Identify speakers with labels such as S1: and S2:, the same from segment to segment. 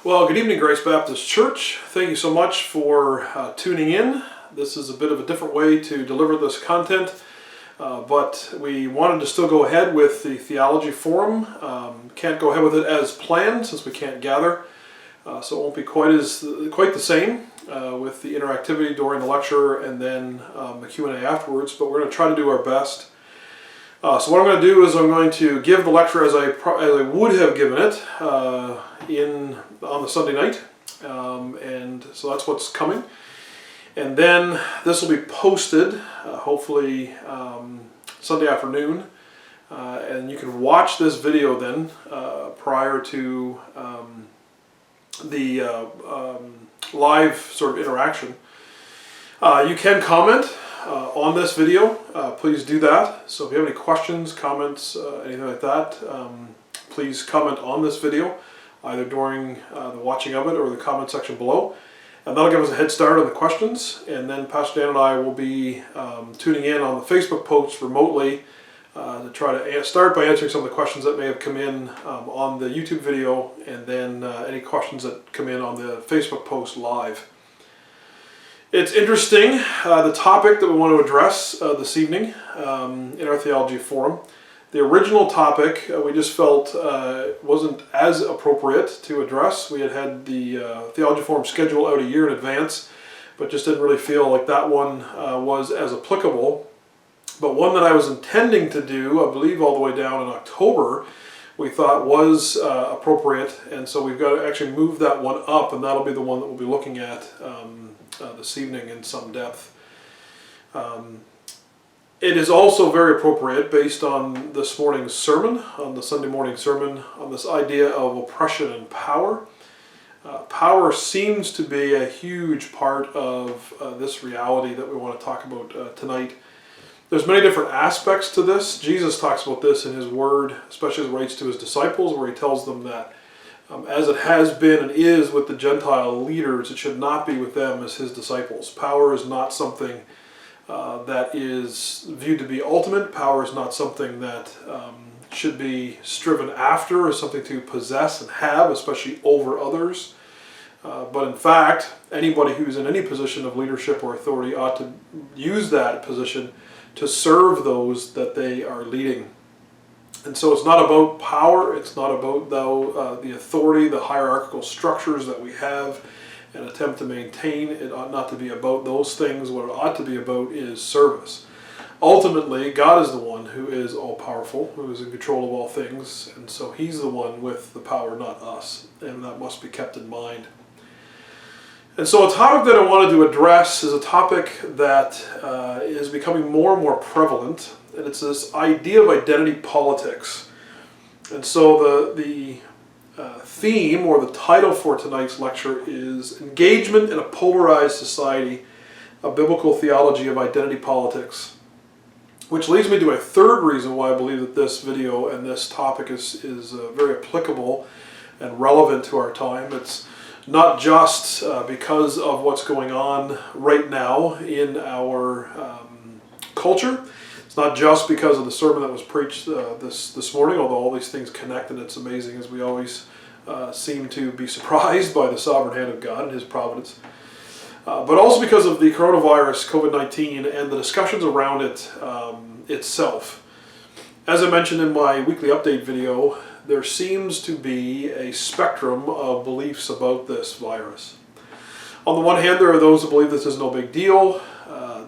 S1: Well, good evening, Grace Baptist Church. Thank you so much for tuning in. This is a bit of a different way to deliver this content, but we wanted to still go ahead with the Theology Forum. Can't go ahead with it as planned since we can't gather, so it won't be quite the same with the interactivity during the lecture and then the Q&A afterwards, but we're going to try to do our best. So what I'm going to do is I'm going to give the lecture as I would have given it on the Sunday night, and so that's what's coming. And then this will be posted, hopefully Sunday afternoon, and you can watch this video then prior to the live sort of interaction. You can comment on this video, please do that. So if you have any questions, comments, anything like that, please comment on this video, either during the watching of it or the comment section below. And that'll give us a head start on the questions. And then Pastor Dan and I will be tuning in on the Facebook posts remotely to try to start by answering some of the questions that may have come in on the YouTube video, and then any questions that come in on the Facebook post live. It's interesting, the topic that we want to address this evening in our Theology Forum. The original topic we just felt wasn't as appropriate to address. We had the Theology Forum scheduled out a year in advance, but just didn't really feel like that one was as applicable. But one that I was intending to do, I believe all the way down in October, we thought was appropriate, and so we've got to actually move that one up, and that'll be the one that we'll be looking at this evening in some depth. It is also very appropriate based on this morning's sermon, on the Sunday morning sermon, on this idea of oppression and power. Power seems to be a huge part of this reality that we want to talk about tonight. There's many different aspects to this. Jesus talks about this in his word, especially as it relates to his disciples, where he tells them that as it has been and is with the Gentile leaders, it should not be with them as his disciples. Power is not something that is viewed to be ultimate. Power is not something that should be striven after, or something to possess and have, especially over others. But in fact, anybody who's in any position of leadership or authority ought to use that position to serve those that they are leading. And so it's not about power, it's not about the authority, the hierarchical structures that we have and attempt to maintain. It ought not to be about those things. What it ought to be about is service. Ultimately, God is the one who is all-powerful, who is in control of all things, and so he's the one with the power, not us, and that must be kept in mind. And so a topic that I wanted to address is a topic that is becoming more and more prevalent, and it's this idea of identity politics. And so the theme, or the title for tonight's lecture, is Engagement in a Polarized Society, a Biblical Theology of Identity Politics. Which leads me to a third reason why I believe that this video and this topic is very applicable and relevant to our time. It's not just because of what's going on right now in our culture. It's not just because of the sermon that was preached this morning, although all these things connect, and it's amazing as we always seem to be surprised by the sovereign hand of God and his providence. But also because of the coronavirus, COVID-19, and the discussions around it itself. As I mentioned in my weekly update video, there seems to be a spectrum of beliefs about this virus. On the one hand, there are those who believe this is no big deal.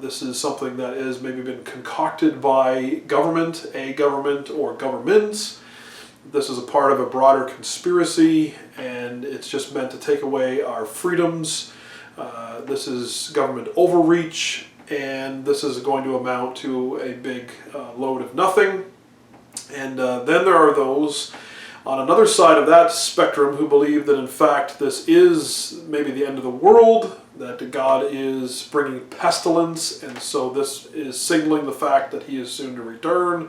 S1: This is something that has maybe been concocted by government, a government, or governments. This is a part of a broader conspiracy, and it's just meant to take away our freedoms. This is government overreach, and this is going to amount to a big load of nothing. And then there are those on another side of that spectrum who believe that in fact this is maybe the end of the world, that God is bringing pestilence, and so this is signaling the fact that he is soon to return,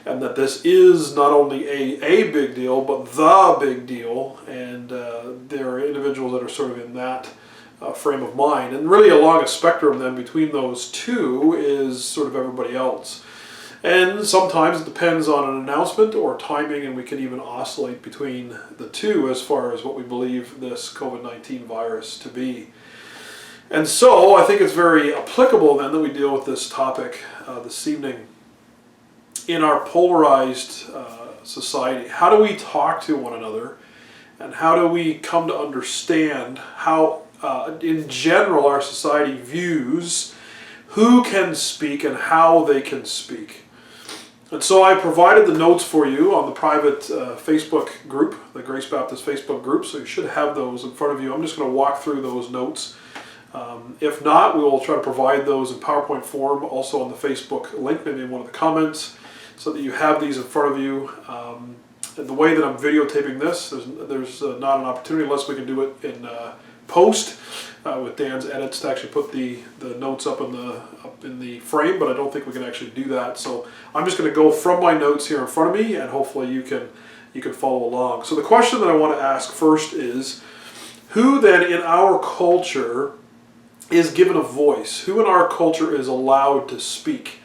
S1: and that this is not only a big deal, but the big deal. And there are individuals that are sort of in that frame of mind. And really along a spectrum then between those two is sort of everybody else. And sometimes it depends on an announcement or timing, and we can even oscillate between the two as far as what we believe this COVID-19 virus to be. And so I think it's very applicable then that we deal with this topic this evening. In our polarized society, how do we talk to one another, and how do we come to understand how in general our society views who can speak and how they can speak? And so I provided the notes for you on the private Facebook group, the Grace Baptist Facebook group, so you should have those in front of you. I'm just going to walk through those notes. If not, we will try to provide those in PowerPoint form, also on the Facebook link, maybe in one of the comments, so that you have these in front of you. And the way that I'm videotaping this, there's not an opportunity unless we can do it in post with Dan's edits to actually put the notes up in the frame, but I don't think we can actually do that. So I'm just going to go from my notes here in front of me, and hopefully you can follow along. So the question that I want to ask first is, who then in our culture is given a voice? Who in our culture is allowed to speak?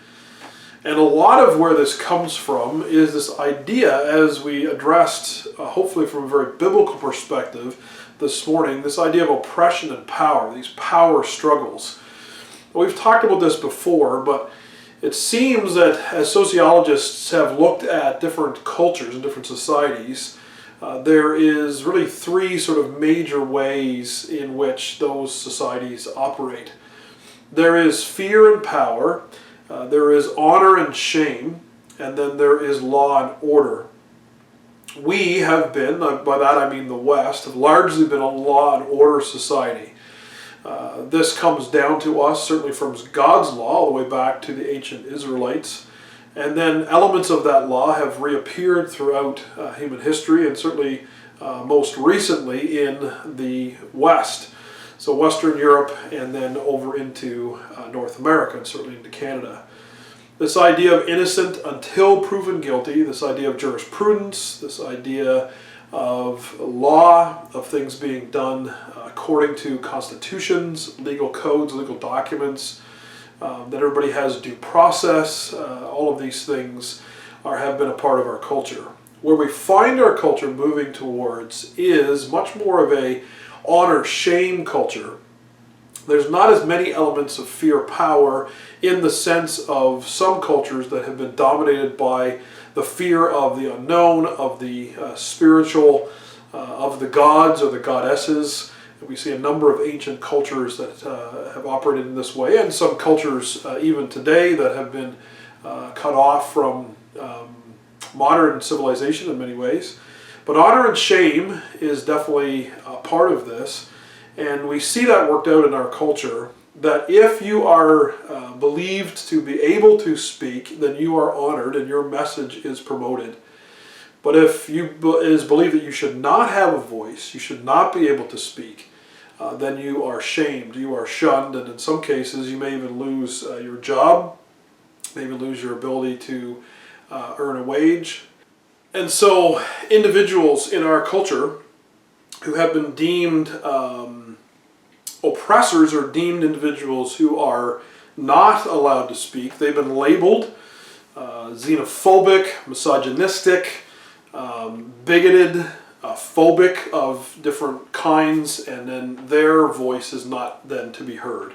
S1: And a lot of where this comes from is this idea, as we addressed, hopefully from a very biblical perspective this morning, this idea of oppression and power, these power struggles. We've talked about this before, but it seems that as sociologists have looked at different cultures and different societies, there is really three sort of major ways in which those societies operate. There is fear and power, there is honor and shame, and then there is law and order. We have been, by that I mean the West, have largely been a law and order society. This comes down to us certainly from God's law all the way back to the ancient Israelites. And then elements of that law have reappeared throughout human history, and certainly most recently in the West. So Western Europe, and then over into North America, and certainly into Canada. This idea of innocent until proven guilty, this idea of jurisprudence, this idea of law, of things being done according to constitutions, legal codes, legal documents, that everybody has due process, all of these things have been a part of our culture. Where we find our culture moving towards is much more of a honor-shame culture. There's not as many elements of fear-power in the sense of some cultures that have been dominated by the fear of the unknown, of the spiritual, of the gods or the goddesses. We see a number of ancient cultures that have operated in this way, and some cultures even today that have been cut off from modern civilization in many ways. But honor and shame is definitely a part of this, and we see that worked out in our culture, that if you are believed to be able to speak, then you are honored and your message is promoted. But if it is believed that you should not have a voice, you should not be able to speak, then you are shamed, you are shunned, and in some cases you may even lose your job, may even lose your ability to earn a wage. And so individuals in our culture who have been deemed oppressors or deemed individuals who are not allowed to speak, they've been labeled xenophobic, misogynistic, bigoted, phobic of different kinds, and then their voice is not then to be heard.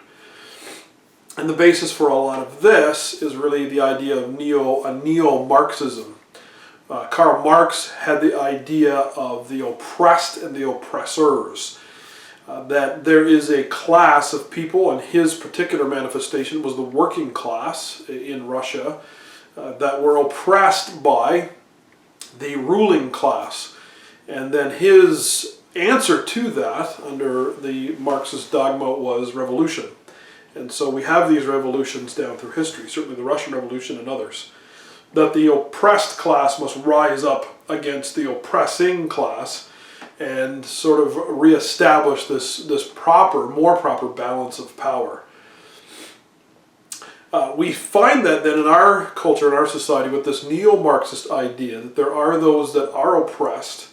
S1: And the basis for a lot of this is really the idea of neo-Marxism. Karl Marx had the idea of the oppressed and the oppressors. That there is a class of people, and his particular manifestation was the working class in Russia, that were oppressed by the ruling class. And then his answer to that, under the Marxist dogma, was revolution. And so we have these revolutions down through history, certainly the Russian Revolution and others, that the oppressed class must rise up against the oppressing class and sort of reestablish this more proper balance of power. We find that then in our culture, in our society, with this neo-Marxist idea that there are those that are oppressed,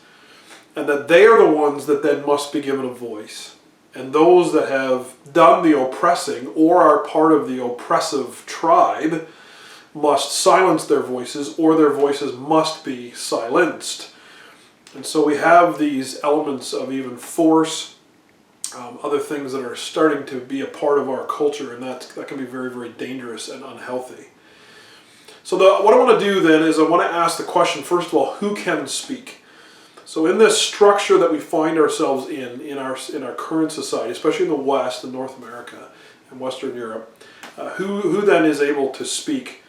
S1: and that they are the ones that then must be given a voice. And those that have done the oppressing or are part of the oppressive tribe, must silence their voices or their voices must be silenced. And so we have these elements of even force, other things that are starting to be a part of our culture, and that can be very, very dangerous and unhealthy. So what I want to do then is I want to ask the question, first of all, who can speak? So in this structure that we find ourselves in our current society, especially in the West, in North America and Western Europe, who then is able to speak?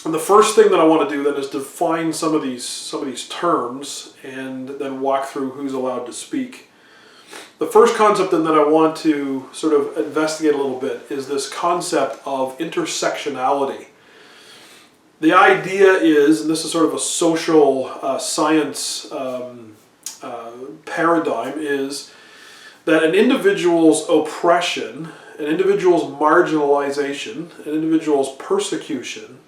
S1: And the first thing that I want to do then is define some of these terms and then walk through who's allowed to speak. The first concept then that I want to sort of investigate a little bit is this concept of intersectionality. The idea is, and this is sort of a social science paradigm, is that an individual's oppression, an individual's marginalization, an individual's persecution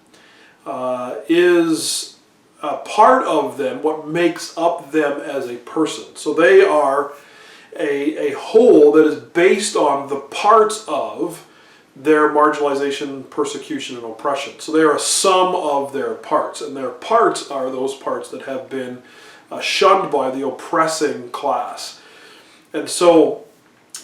S1: is a part of them, what makes up them as a person. So they are a whole that is based on the parts of their marginalization, persecution, and oppression. So they are a sum of their parts, and their parts are those parts that have been shunned by the oppressing class. And so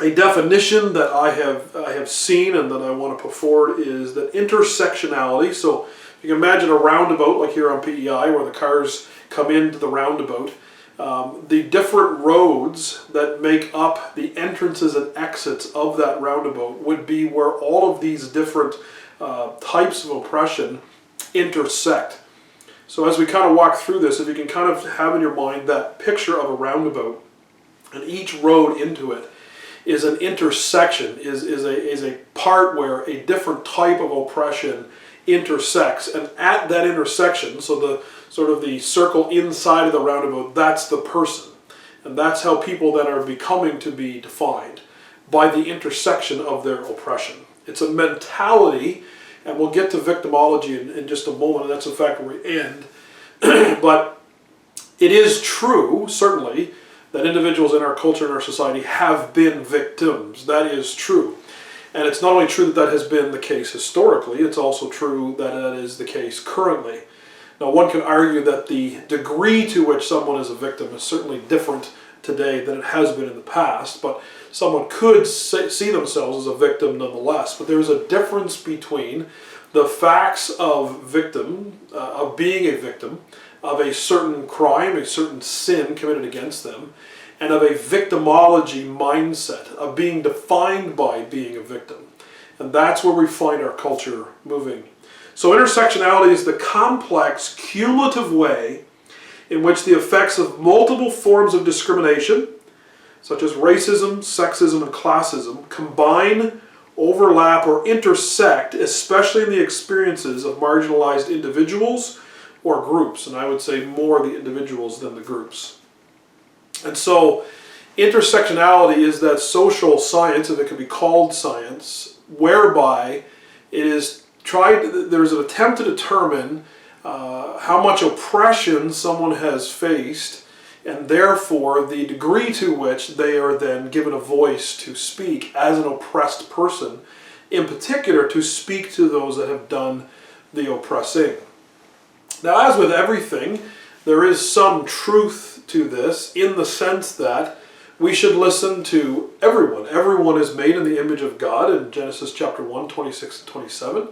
S1: a definition that I have seen and that I want to put forward is that intersectionality, so you can imagine a roundabout like here on PEI where the cars come into the roundabout. The different roads that make up the entrances and exits of that roundabout would be where all of these different types of oppression intersect. So as we kind of walk through this, if you can kind of have in your mind that picture of a roundabout, and each road into it is an intersection, is a part where a different type of oppression intersects, and at that intersection, so the sort of the circle inside of the roundabout, that's the person, and that's how people then are becoming to be defined, by the intersection of their oppression. It's a mentality, and we'll get to victimology in just a moment, and that's in fact where we end. But it is true, certainly, that individuals in our culture and our society have been victims. That is true. And it's not only true that that has been the case historically, it's also true that that is the case currently. Now, one can argue that the degree to which someone is a victim is certainly different today than it has been in the past, but someone could see themselves as a victim nonetheless. But there's a difference between the facts of being a victim of a certain crime, a certain sin committed against them, and of a victimology mindset, of being defined by being a victim. And that's where we find our culture moving. So intersectionality is the complex, cumulative way in which the effects of multiple forms of discrimination, such as racism, sexism, and classism, combine, overlap, or intersect, especially in the experiences of marginalized individuals or groups. And I would say more the individuals than the groups. And so intersectionality is that social science, if it can be called science, whereby there's an attempt to determine how much oppression someone has faced, and therefore the degree to which they are then given a voice to speak as an oppressed person, in particular to speak to those that have done the oppressing. Now, as with everything, there is some truth to this in the sense that we should listen to everyone. Everyone is made in the image of God in Genesis chapter 1, 26 and 27.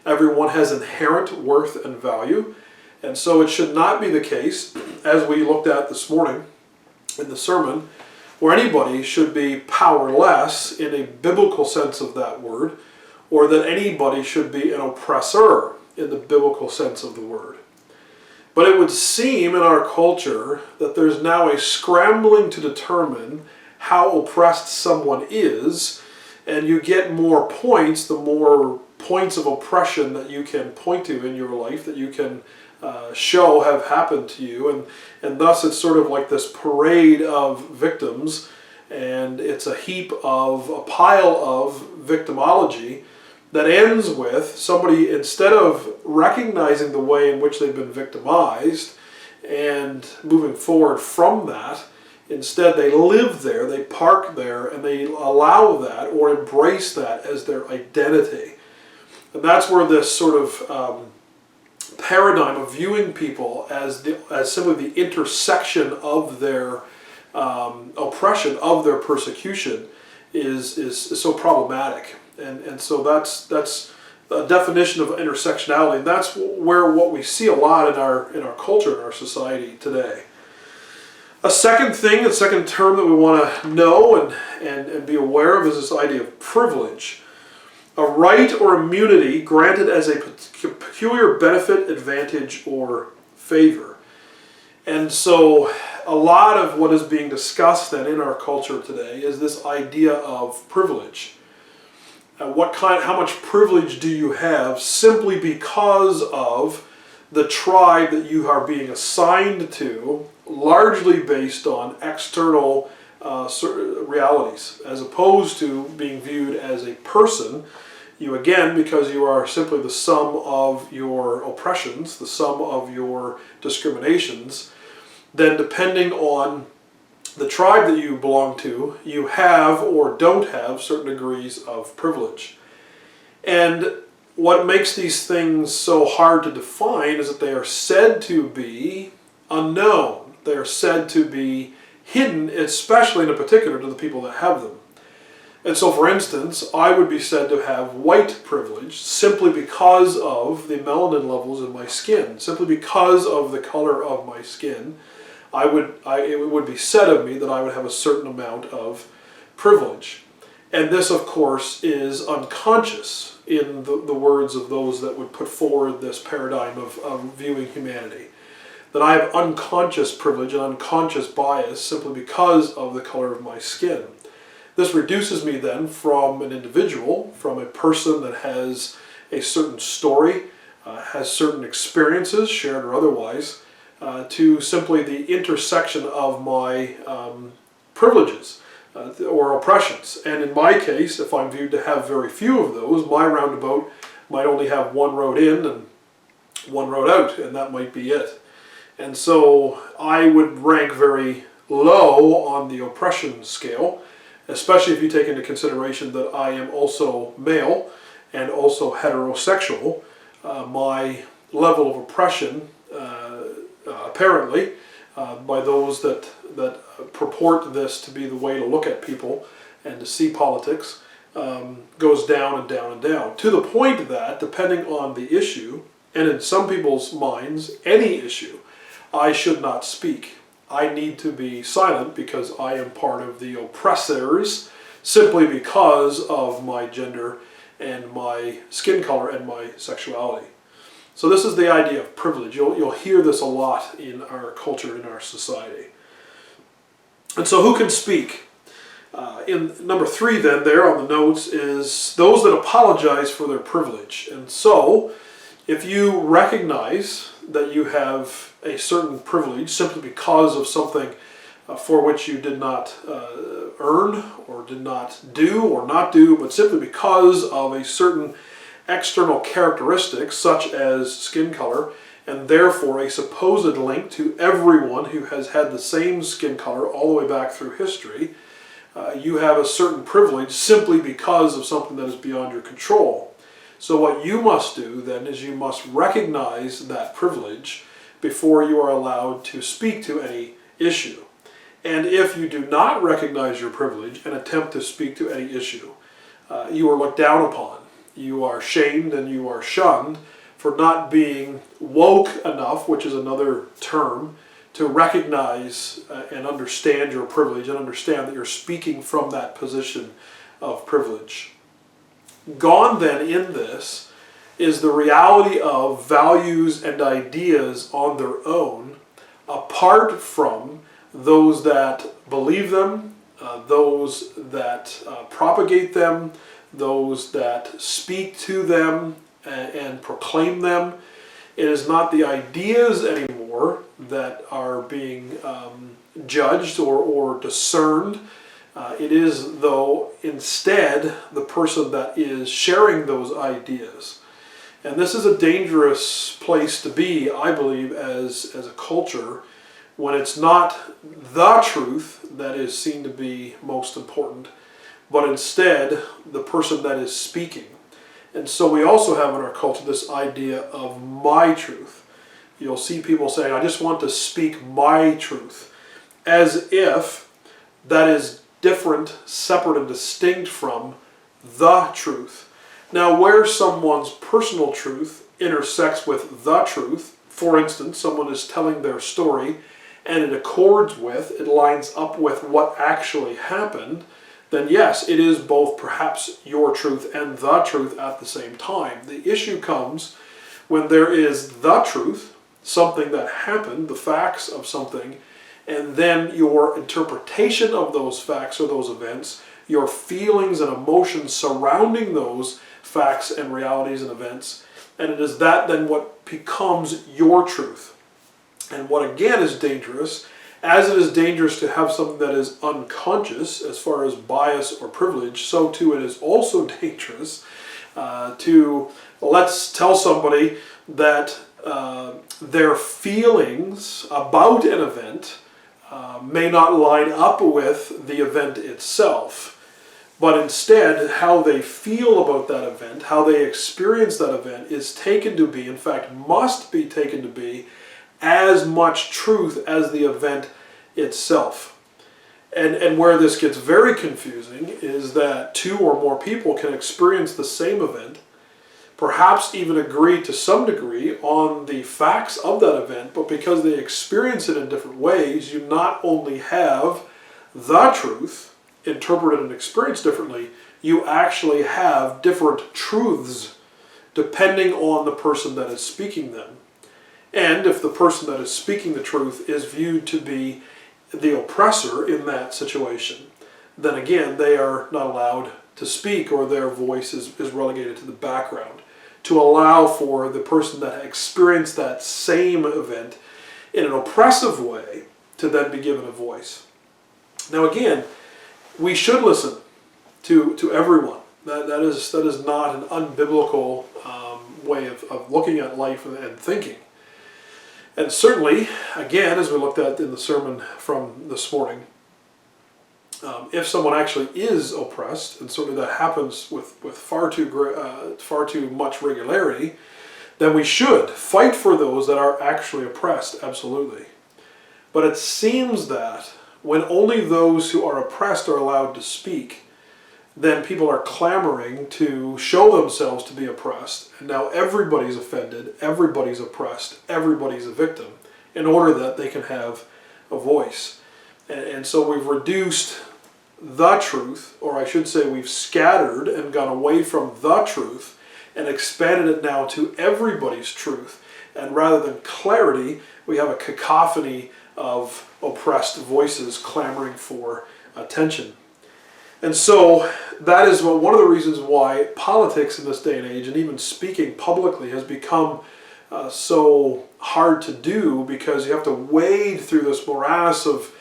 S1: Everyone has inherent worth and value. And so it should not be the case, as we looked at this morning in the sermon, where anybody should be powerless in a biblical sense of that word, or that anybody should be an oppressor in the biblical sense of the word. But it would seem in our culture that there's now a scrambling to determine how oppressed someone is, and you get more points, the more points of oppression that you can point to in your life, that you can show have happened to you, and thus it's sort of like this parade of victims, and it's a pile of victimology that ends with somebody, instead of recognizing the way in which they've been victimized and moving forward from that, instead they live there, they park there, and they allow that or embrace that as their identity. And that's where this sort of paradigm of viewing people as simply the intersection of their oppression, of their persecution, is so problematic. And so that's a definition of intersectionality. And that's where what we see a lot in our culture, in our society today. A second thing, a second term that we want to know and be aware of is this idea of privilege. A right or immunity granted as a peculiar benefit, advantage, or favor. And so a lot of what is being discussed then in our culture today is this idea of privilege. How much privilege do you have simply because of the tribe that you are being assigned to, largely based on external realities, as opposed to being viewed as a person. You, again, because you are simply the sum of your oppressions, the sum of your discriminations, then depending on the tribe that you belong to, you have or don't have certain degrees of privilege. And what makes these things so hard to define is that they are said to be unknown. They are said to be hidden, especially and in particular to the people that have them. And so, for instance, I would be said to have white privilege simply because of the melanin levels in my skin, simply because of the color of my skin. It would be said of me that I would have a certain amount of privilege. And this, of course, is unconscious in the words of those that would put forward this paradigm of viewing humanity. That I have unconscious privilege and unconscious bias simply because of the color of my skin. This reduces me then from an individual, from a person that has a certain story, has certain experiences, shared or otherwise, to simply the intersection of my privileges or oppressions. And in my case, if I'm viewed to have very few of those, my roundabout might only have one road in and one road out, and that might be it. And so I would rank very low on the oppression scale, especially if you take into consideration that I am also male and also heterosexual. My level of oppression, apparently, by those that purport this to be the way to look at people and to see politics, goes down and down and down, to the point that, depending on the issue, and in some people's minds, any issue, I should not speak. I need to be silent because I am part of the oppressors simply because of my gender and my skin color and my sexuality. So this is the idea of privilege. You'll hear this a lot in our culture, in our society. And so who can speak? In number 3 then, there on the notes, is those that apologize for their privilege. And so if you recognize that you have a certain privilege simply because of something for which you did not earn or did not do or not do, but simply because of a certain external characteristic such as skin color, and therefore a supposed link to everyone who has had the same skin color all the way back through history, you have a certain privilege simply because of something that is beyond your control. So what you must do then is you must recognize that privilege before you are allowed to speak to any issue. And if you do not recognize your privilege and attempt to speak to any issue, you are looked down upon. You are shamed and you are shunned for not being woke enough, which is another term, to recognize and understand your privilege and understand that you're speaking from that position of privilege. Gone then in this is the reality of values and ideas on their own, apart from those that believe them, those that propagate them, those that speak to them and proclaim them. It is not the ideas anymore that are being judged or discerned. It is, though, instead the person that is sharing those ideas. And this is a dangerous place to be, I believe, as a culture, when it's not the truth that is seen to be most important, but instead the person that is speaking. And so we also have in our culture this idea of my truth. You'll see people saying, I just want to speak my truth, as if that is different, separate, and distinct from the truth. Now, where someone's personal truth intersects with the truth, for instance, someone is telling their story and it accords with, it lines up with what actually happened, then yes, it is both perhaps your truth and the truth at the same time. The issue comes when there is the truth, something that happened, the facts of something, and then your interpretation of those facts or those events, your feelings and emotions surrounding those facts and realities and events, and it is that then what becomes your truth. And what again is dangerous, as it is dangerous to have something that is unconscious as far as bias or privilege, so too it is also dangerous to, let's tell somebody that their feelings about an event may not line up with the event itself, but instead how they feel about that event, how they experience that event is taken to be, in fact must be taken to be, as much truth as the event itself. And where this gets very confusing is that two or more people can experience the same event, perhaps even agree to some degree on the facts of that event, but because they experience it in different ways, you not only have the truth interpreted and experienced differently, you actually have different truths depending on the person that is speaking them. And if the person that is speaking the truth is viewed to be the oppressor in that situation, then again they are not allowed to speak, or their voice is relegated to the background, to allow for the person that experienced that same event in an oppressive way to then be given a voice. Now again, we should listen to everyone. That is not an unbiblical way of looking at life and thinking. And certainly, again, as we looked at in the sermon from this morning, if someone actually is oppressed, and certainly that happens with far too much regularity, then we should fight for those that are actually oppressed, absolutely. But it seems that when only those who are oppressed are allowed to speak, then people are clamoring to show themselves to be oppressed. And now everybody's offended, everybody's oppressed, everybody's a victim, in order that they can have a voice. And so we've reduced the truth, or I should say we've scattered and gone away from the truth and expanded it now to everybody's truth. And rather than clarity, we have a cacophony of oppressed voices clamoring for attention. And so that is one of the reasons why politics in this day and age, and even speaking publicly, has become so hard to do, because you have to wade through this morass of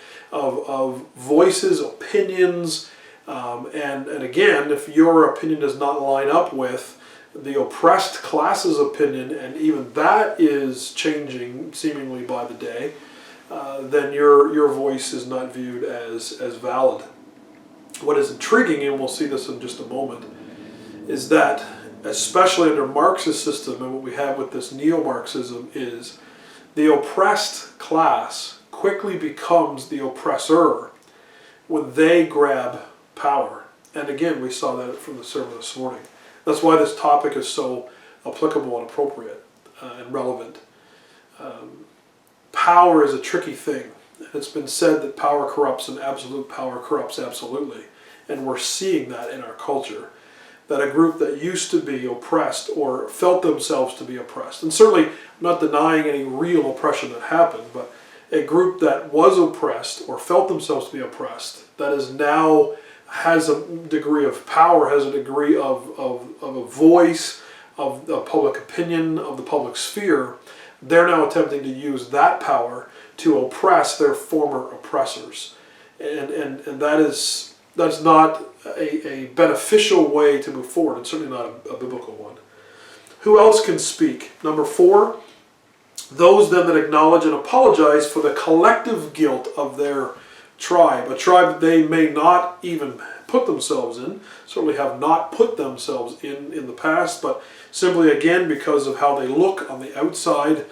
S1: voices, opinions, and again, if your opinion does not line up with the oppressed class's opinion, and even that is changing seemingly by the day, then your voice is not viewed as valid. What is intriguing, and we'll see this in just a moment, is that especially under Marxist system, and what we have with this neo-Marxism, is the oppressed class quickly becomes the oppressor when they grab power. And again, we saw that from the sermon this morning. That's why this topic is so applicable and appropriate and relevant. Power is a tricky thing. It's been said that power corrupts and absolute power corrupts absolutely. And we're seeing that in our culture. That a group that used to be oppressed or felt themselves to be oppressed, and certainly I'm not denying any real oppression that happened, but a group that was oppressed or felt themselves to be oppressed, that is now has a degree of power, has a degree of a voice, of the public opinion, of the public sphere, they're now attempting to use that power to oppress their former oppressors. And that's not a beneficial way to move forward. It's certainly not a biblical one. Who else can speak? Number 4, those then that acknowledge and apologize for the collective guilt of their tribe, a tribe that they may not even put themselves in, certainly have not put themselves in the past, but simply again because of how they look on the outside,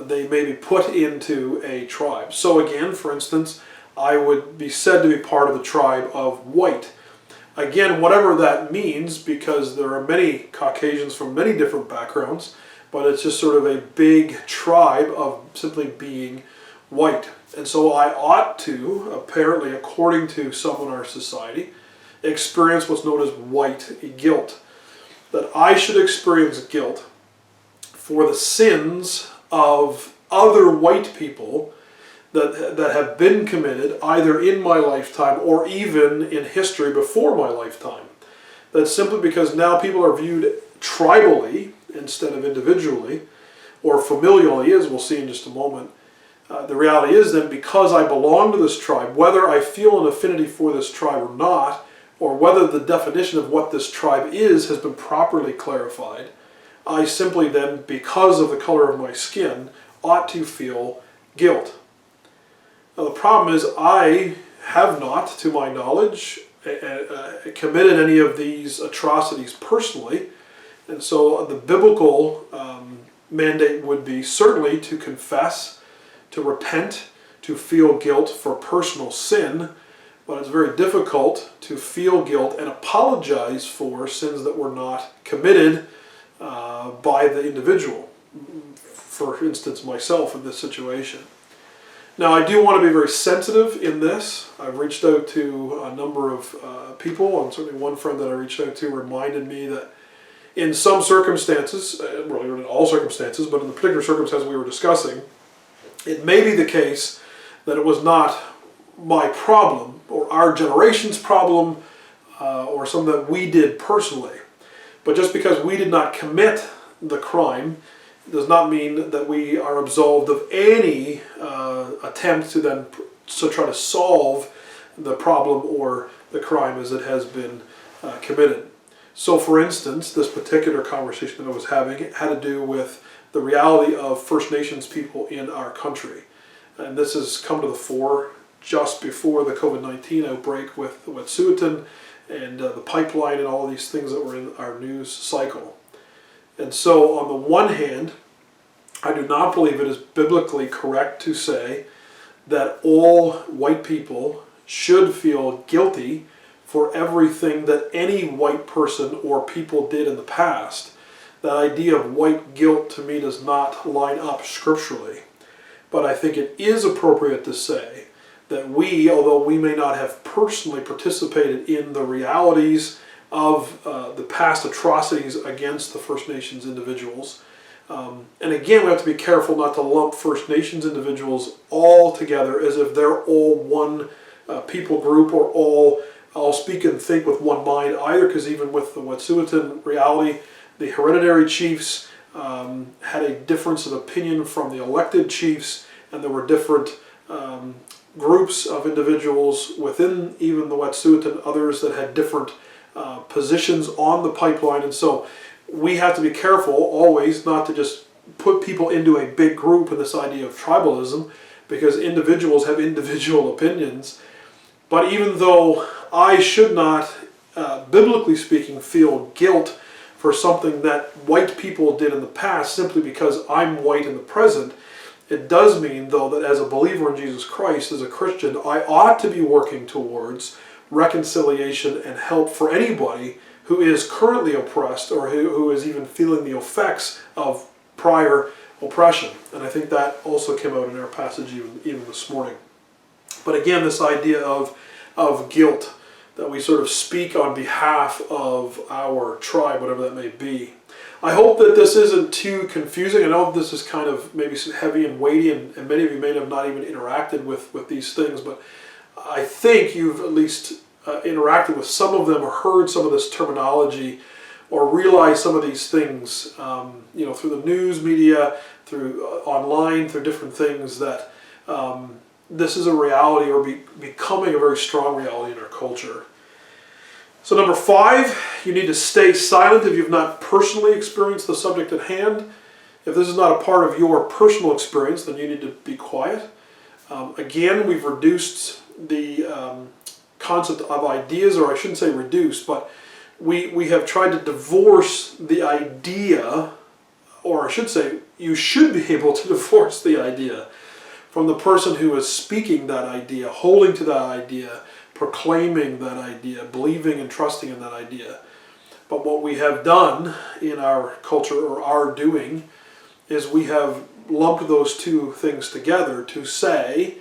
S1: they may be put into a tribe. So again, for instance, I would be said to be part of the tribe of white. Again, whatever that means, because there are many Caucasians from many different backgrounds, but it's just sort of a big tribe of simply being white. And so I ought to, apparently according to some in our society, experience what's known as white guilt. That I should experience guilt for the sins of other white people that have been committed either in my lifetime or even in history before my lifetime. That's simply because now people are viewed tribally instead of individually, or familially, as we'll see in just a moment. The reality is then, because I belong to this tribe, whether I feel an affinity for this tribe or not, or whether the definition of what this tribe is has been properly clarified, I simply then, because of the color of my skin, ought to feel guilt. Now the problem is I have not, to my knowledge, committed any of these atrocities personally, and so the biblical mandate would be certainly to confess, to repent, to feel guilt for personal sin, but it's very difficult to feel guilt and apologize for sins that were not committed by the individual. For instance, myself in this situation. Now, I do want to be very sensitive in this. I've reached out to a number of people, and certainly one friend that I reached out to reminded me that in some circumstances, well, in all circumstances, but in the particular circumstance we were discussing, it may be the case that it was not my problem or our generation's problem or something that we did personally. But just because we did not commit the crime does not mean that we are absolved of any attempt to then try to solve the problem or the crime as it has been committed. So for instance, this particular conversation that I was having had to do with the reality of First Nations people in our country. And this has come to the fore just before the COVID-19 outbreak with the Wet'suwet'en and the pipeline and all these things that were in our news cycle. And so on the one hand, I do not believe it is biblically correct to say that all white people should feel guilty for everything that any white person or people did in the past. That idea of white guilt to me does not line up scripturally. But I think it is appropriate to say that we, although we may not have personally participated in the realities of the past atrocities against the First Nations individuals, and again we have to be careful not to lump First Nations individuals all together as if they're all one people group or all speak and think with one mind either, because even with the Wet'suwet'en reality, the hereditary chiefs had a difference of opinion from the elected chiefs, and there were different groups of individuals within even the Wet'suwet'en, others that had different positions on the pipeline. And so we have to be careful always not to just put people into a big group in this idea of tribalism, because individuals have individual opinions. But even though I should not, biblically speaking, feel guilt for something that white people did in the past simply because I'm white in the present, it does mean, though, that as a believer in Jesus Christ, as a Christian, I ought to be working towards reconciliation and help for anybody who is currently oppressed or who is even feeling the effects of prior oppression. And I think that also came out in our passage even this morning. But again, this idea of guilt, that we sort of speak on behalf of our tribe, whatever that may be. I hope that this isn't too confusing. I know this is kind of maybe heavy and weighty, and many of you may have not even interacted with these things, but I think you've at least interacted with some of them or heard some of this terminology or realized some of these things, through the news media, through online, through different things, that this is a reality or becoming a very strong reality in our culture. So number 5, you need to stay silent if you've not personally experienced the subject at hand. If this is not a part of your personal experience, then you need to be quiet. Again, we've reduced the concept of ideas, or I shouldn't say reduced, but we have tried to divorce the idea, or I should say, you should be able to divorce the idea from the person who is speaking that idea, holding to that idea, proclaiming that idea, believing and trusting in that idea. But what we have done in our culture, or are doing, is we have lumped those two things together to say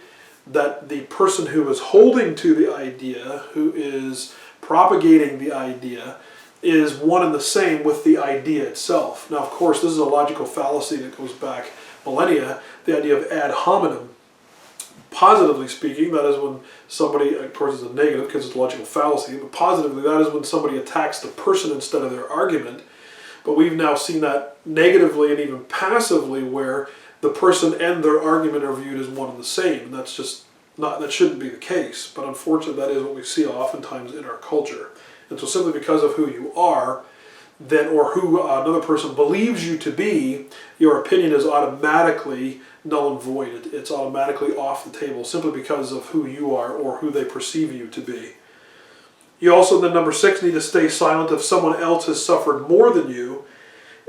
S1: that the person who is holding to the idea, who is propagating the idea, is one and the same with the idea itself. Now, of course, this is a logical fallacy that goes back millennia, the idea of ad hominem. Positively speaking, that is when somebody, of course it's a negative because it's a logical fallacy, but positively that is when somebody attacks the person instead of their argument. But we've now seen that negatively and even passively, where the person and their argument are viewed as one and the same. And that's just not, that shouldn't be the case. But unfortunately, that is what we see oftentimes in our culture. And so simply because of who you are, then, or who another person believes you to be, your opinion is automatically null and void. It's automatically off the table simply because of who you are or who they perceive you to be. You also, then number 6, need to stay silent if someone else has suffered more than you.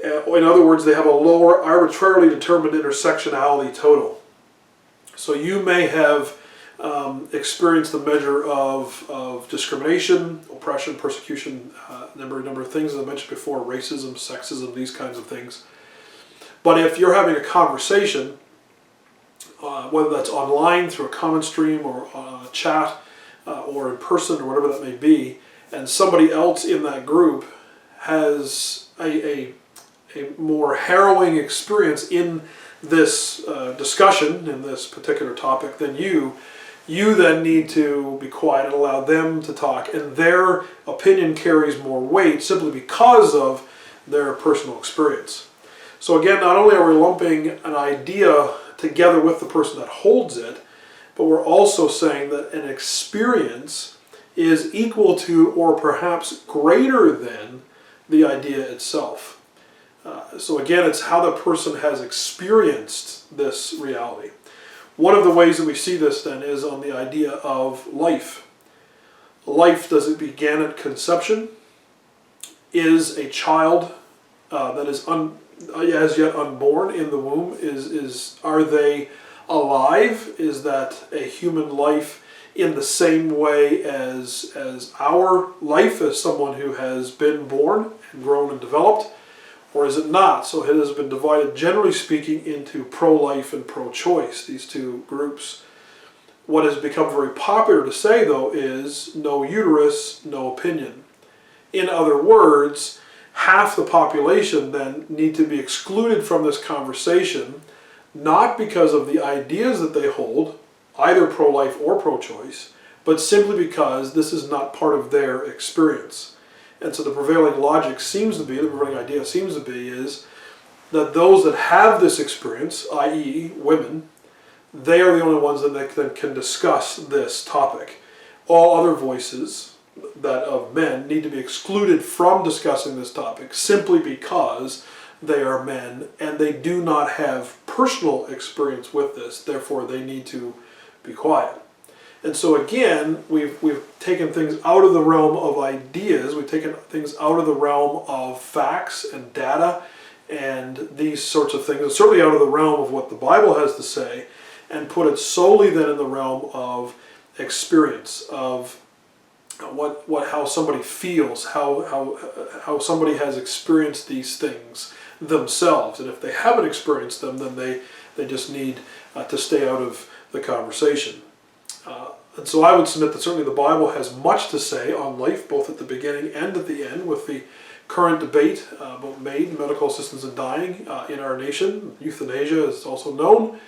S1: In other words, they have a lower, arbitrarily determined intersectionality total. So you may have experienced the measure of discrimination, oppression, persecution, number of things, as I mentioned before, racism, sexism, these kinds of things. But if you're having a conversation, whether that's online through a comment stream or on a chat or in person or whatever that may be, and somebody else in that group has a more harrowing experience in this discussion, in this particular topic, than you then need to be quiet and allow them to talk, and their opinion carries more weight simply because of their personal experience. So again, not only are we lumping an idea together with the person that holds it, but we're also saying that an experience is equal to or perhaps greater than the idea itself. So again, it's how the person has experienced this reality. One of the ways that we see this then is on the idea of life. Life, does it begin at conception? Is a child that is as yet unborn in the womb, are they alive? Is that a human life in the same way as our life, as someone who has been born and grown and developed? Or is it not? So it has been divided, generally speaking, into pro-life and pro-choice, these two groups. What has become very popular to say, though, is no uterus, no opinion. In other words, half the population then need to be excluded from this conversation, not because of the ideas that they hold, either pro-life or pro-choice, but simply because this is not part of their experience. And so the prevailing logic seems to be, the prevailing idea seems to be, is that those that have this experience, i.e. women, they are the only ones that can discuss this topic. All other voices that of men need to be excluded from discussing this topic simply because they are men and they do not have personal experience with this, therefore they need to be quiet. And so again, we've taken things out of the realm of ideas, we've taken things out of the realm of facts and data and these sorts of things, and certainly out of the realm of what the Bible has to say, and put it solely then in the realm of experience, of how somebody feels, how somebody has experienced these things themselves. And if they haven't experienced them, then they just need to stay out of the conversation. And so I would submit that certainly the Bible has much to say on life, both at the beginning and at the end, with the current debate about MAID, medical assistance in dying, in our nation. Euthanasia is also known.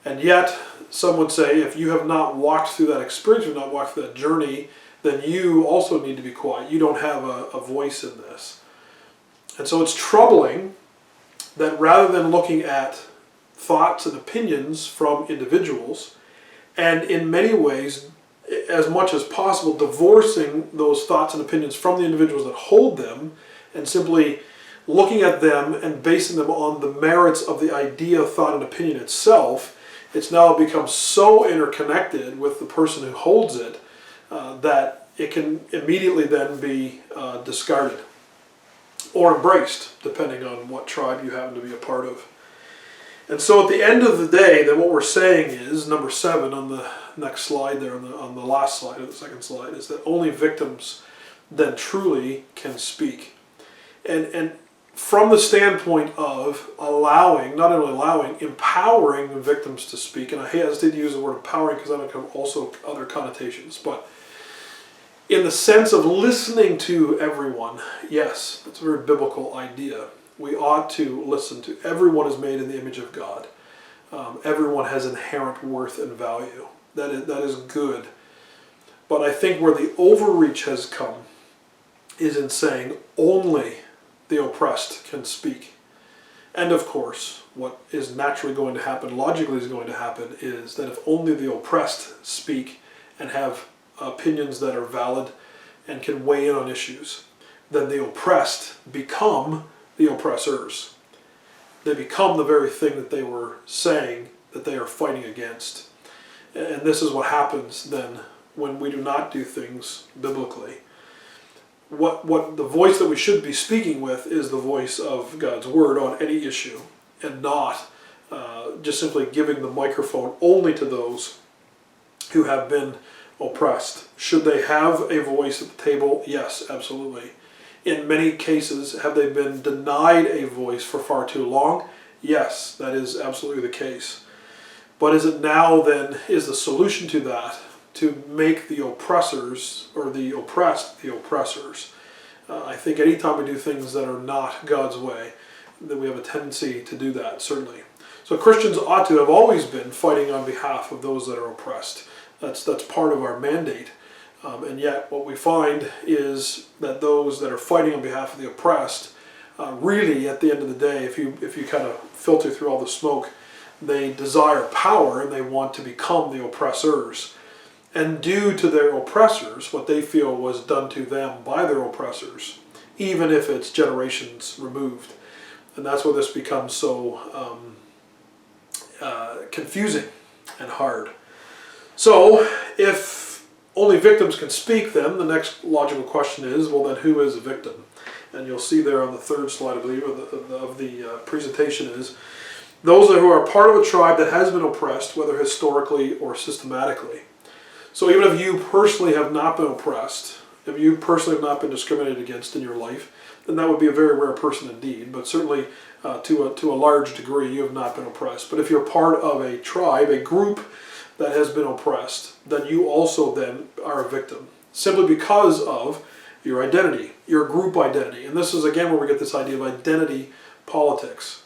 S1: And yet, some would say, if you have not walked through that experience, you have not walked through that journey, then you also need to be quiet. You don't have a voice in this. And so it's troubling that rather than looking at thoughts and opinions from individuals, and in many ways, as much as possible, divorcing those thoughts and opinions from the individuals that hold them, and simply looking at them and basing them on the merits of the idea, thought, and opinion itself, it's now become so interconnected with the person who holds it that it can immediately then be discarded or embraced, depending on what tribe you happen to be a part of. And so at the end of the day, then what we're saying is, number 7 on the next slide there, on the last slide of the second slide, is that only victims then truly can speak. And from the standpoint of allowing, not only allowing, empowering victims to speak, and I hesitate to use the word empowering because that can also other connotations, but in the sense of listening to everyone, yes, that's a very biblical idea. We ought to listen to. Everyone is made in the image of God. Everyone has inherent worth and value. That is good. But I think where the overreach has come is in saying only the oppressed can speak. And of course, what is naturally going to happen, logically is going to happen, is that if only the oppressed speak and have opinions that are valid and can weigh in on issues, then the oppressed become the oppressors. They become the very thing that they were saying that they are fighting against. And this is what happens then when we do not do things biblically. What the voice that we should be speaking with is the voice of God's Word on any issue, and not just simply giving the microphone only to those who have been oppressed. Should they have a voice at the table? Yes, absolutely. In many cases, have they been denied a voice for far too long? Yes, that is absolutely the case. But is it now then, is the solution to that to make the oppressors, or the oppressed, the oppressors? I think anytime we do things that are not God's way, then we have a tendency to do that, certainly. So Christians ought to have always been fighting on behalf of those that are oppressed. That's part of our mandate. And yet what we find is that those that are fighting on behalf of the oppressed, really at the end of the day, if you kind of filter through all the smoke, they desire power and they want to become the oppressors and do to their oppressors what they feel was done to them by their oppressors, even if it's generations removed. And that's where this becomes so confusing and hard. So if only victims can speak, then the next logical question is, well then who is a victim? And you'll see there on the third slide, I believe, of the presentation is those who are part of a tribe that has been oppressed, whether historically or systematically. So even if you personally have not been oppressed, if you personally have not been discriminated against in your life, then that would be a very rare person indeed. But certainly to a large degree, you have not been oppressed. But if you're part of a tribe, a group that has been oppressed, then you also then are a victim, simply because of your identity, your group identity. And this is again where we get this idea of identity politics.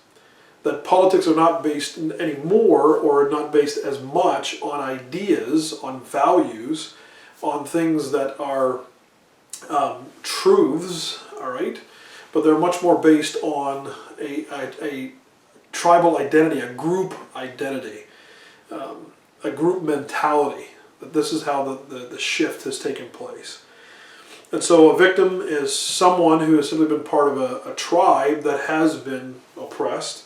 S1: That politics are not based anymore, or not based as much on ideas, on values, on things that are truths, all right? But they're much more based on a tribal identity, a group identity, a group mentality. That this is how the shift has taken place. And so a victim is someone who has simply been part of a tribe that has been oppressed.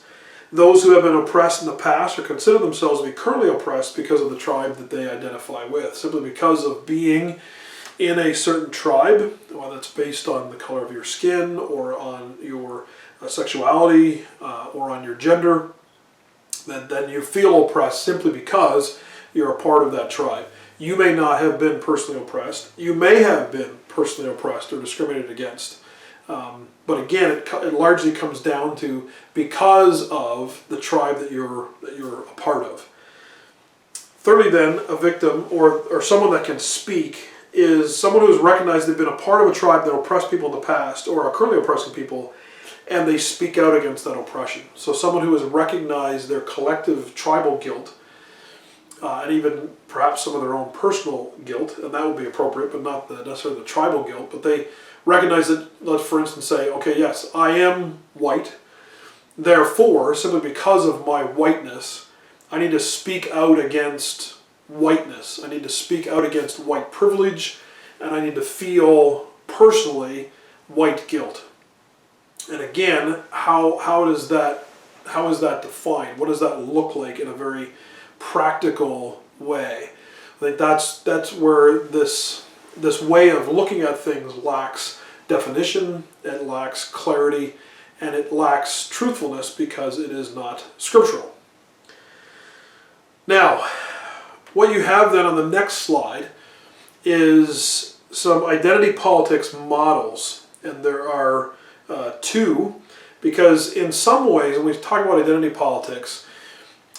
S1: Those who have been oppressed in the past or consider themselves to be currently oppressed because of the tribe that they identify with, simply because of being in a certain tribe, whether it's based on the color of your skin or on your sexuality or on your gender, then you feel oppressed simply because you're a part of that tribe. You may not have been personally oppressed. You may have been personally oppressed or discriminated against. But again, it largely comes down to because of the tribe that you're a part of. Thirdly then, a victim or someone that can speak is someone who has recognized they've been a part of a tribe that oppressed people in the past or are currently oppressing people, and they speak out against that oppression. So someone who has recognized their collective tribal guilt, and even perhaps some of their own personal guilt, and that would be appropriate, but not necessarily the tribal guilt, but they recognize that, let's for instance say, okay, yes, I am white, therefore, simply because of my whiteness, I need to speak out against whiteness. I need to speak out against white privilege, and I need to feel personally white guilt. And again, how is that defined? What does that look like in a very practical way. I think that's where this way of looking at things lacks definition, it lacks clarity, and it lacks truthfulness because it is not scriptural. Now, what you have then on the next slide is some identity politics models, and there are two, because in some ways, when we talk about identity politics,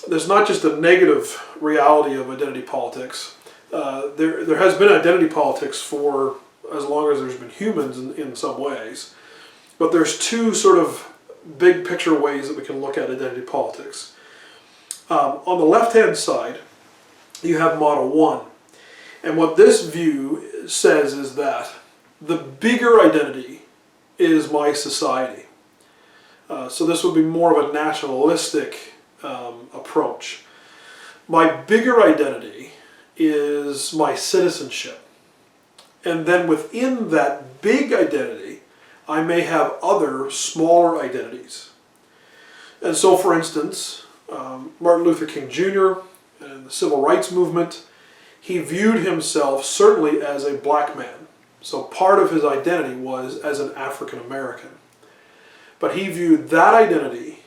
S1: there's not just a negative reality of identity politics. There has been identity politics for as long as there's been humans in some ways, but there's two sort of big picture ways that we can look at identity politics. On the left-hand side, you have Model 1. And what this view says is that the bigger identity is my society. So this would be more of a nationalistic approach. My bigger identity is my citizenship. And then within that big identity, I may have other smaller identities. And so, for instance, Martin Luther King Jr. and the Civil Rights Movement, he viewed himself certainly as a black man. So part of his identity was as an African American. But he viewed that identity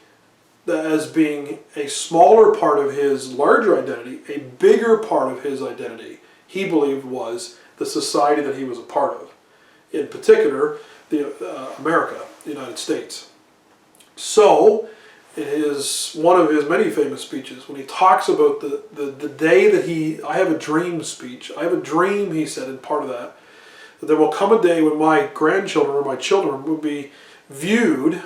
S1: as being a smaller part of his larger identity. A bigger part of his identity, he believed, was the society that he was a part of. In particular, America, the United States. So, in one of his many famous speeches, when he talks about the day that I have a dream speech, I have a dream, he said, in part of that there will come a day when my grandchildren or my children will be viewed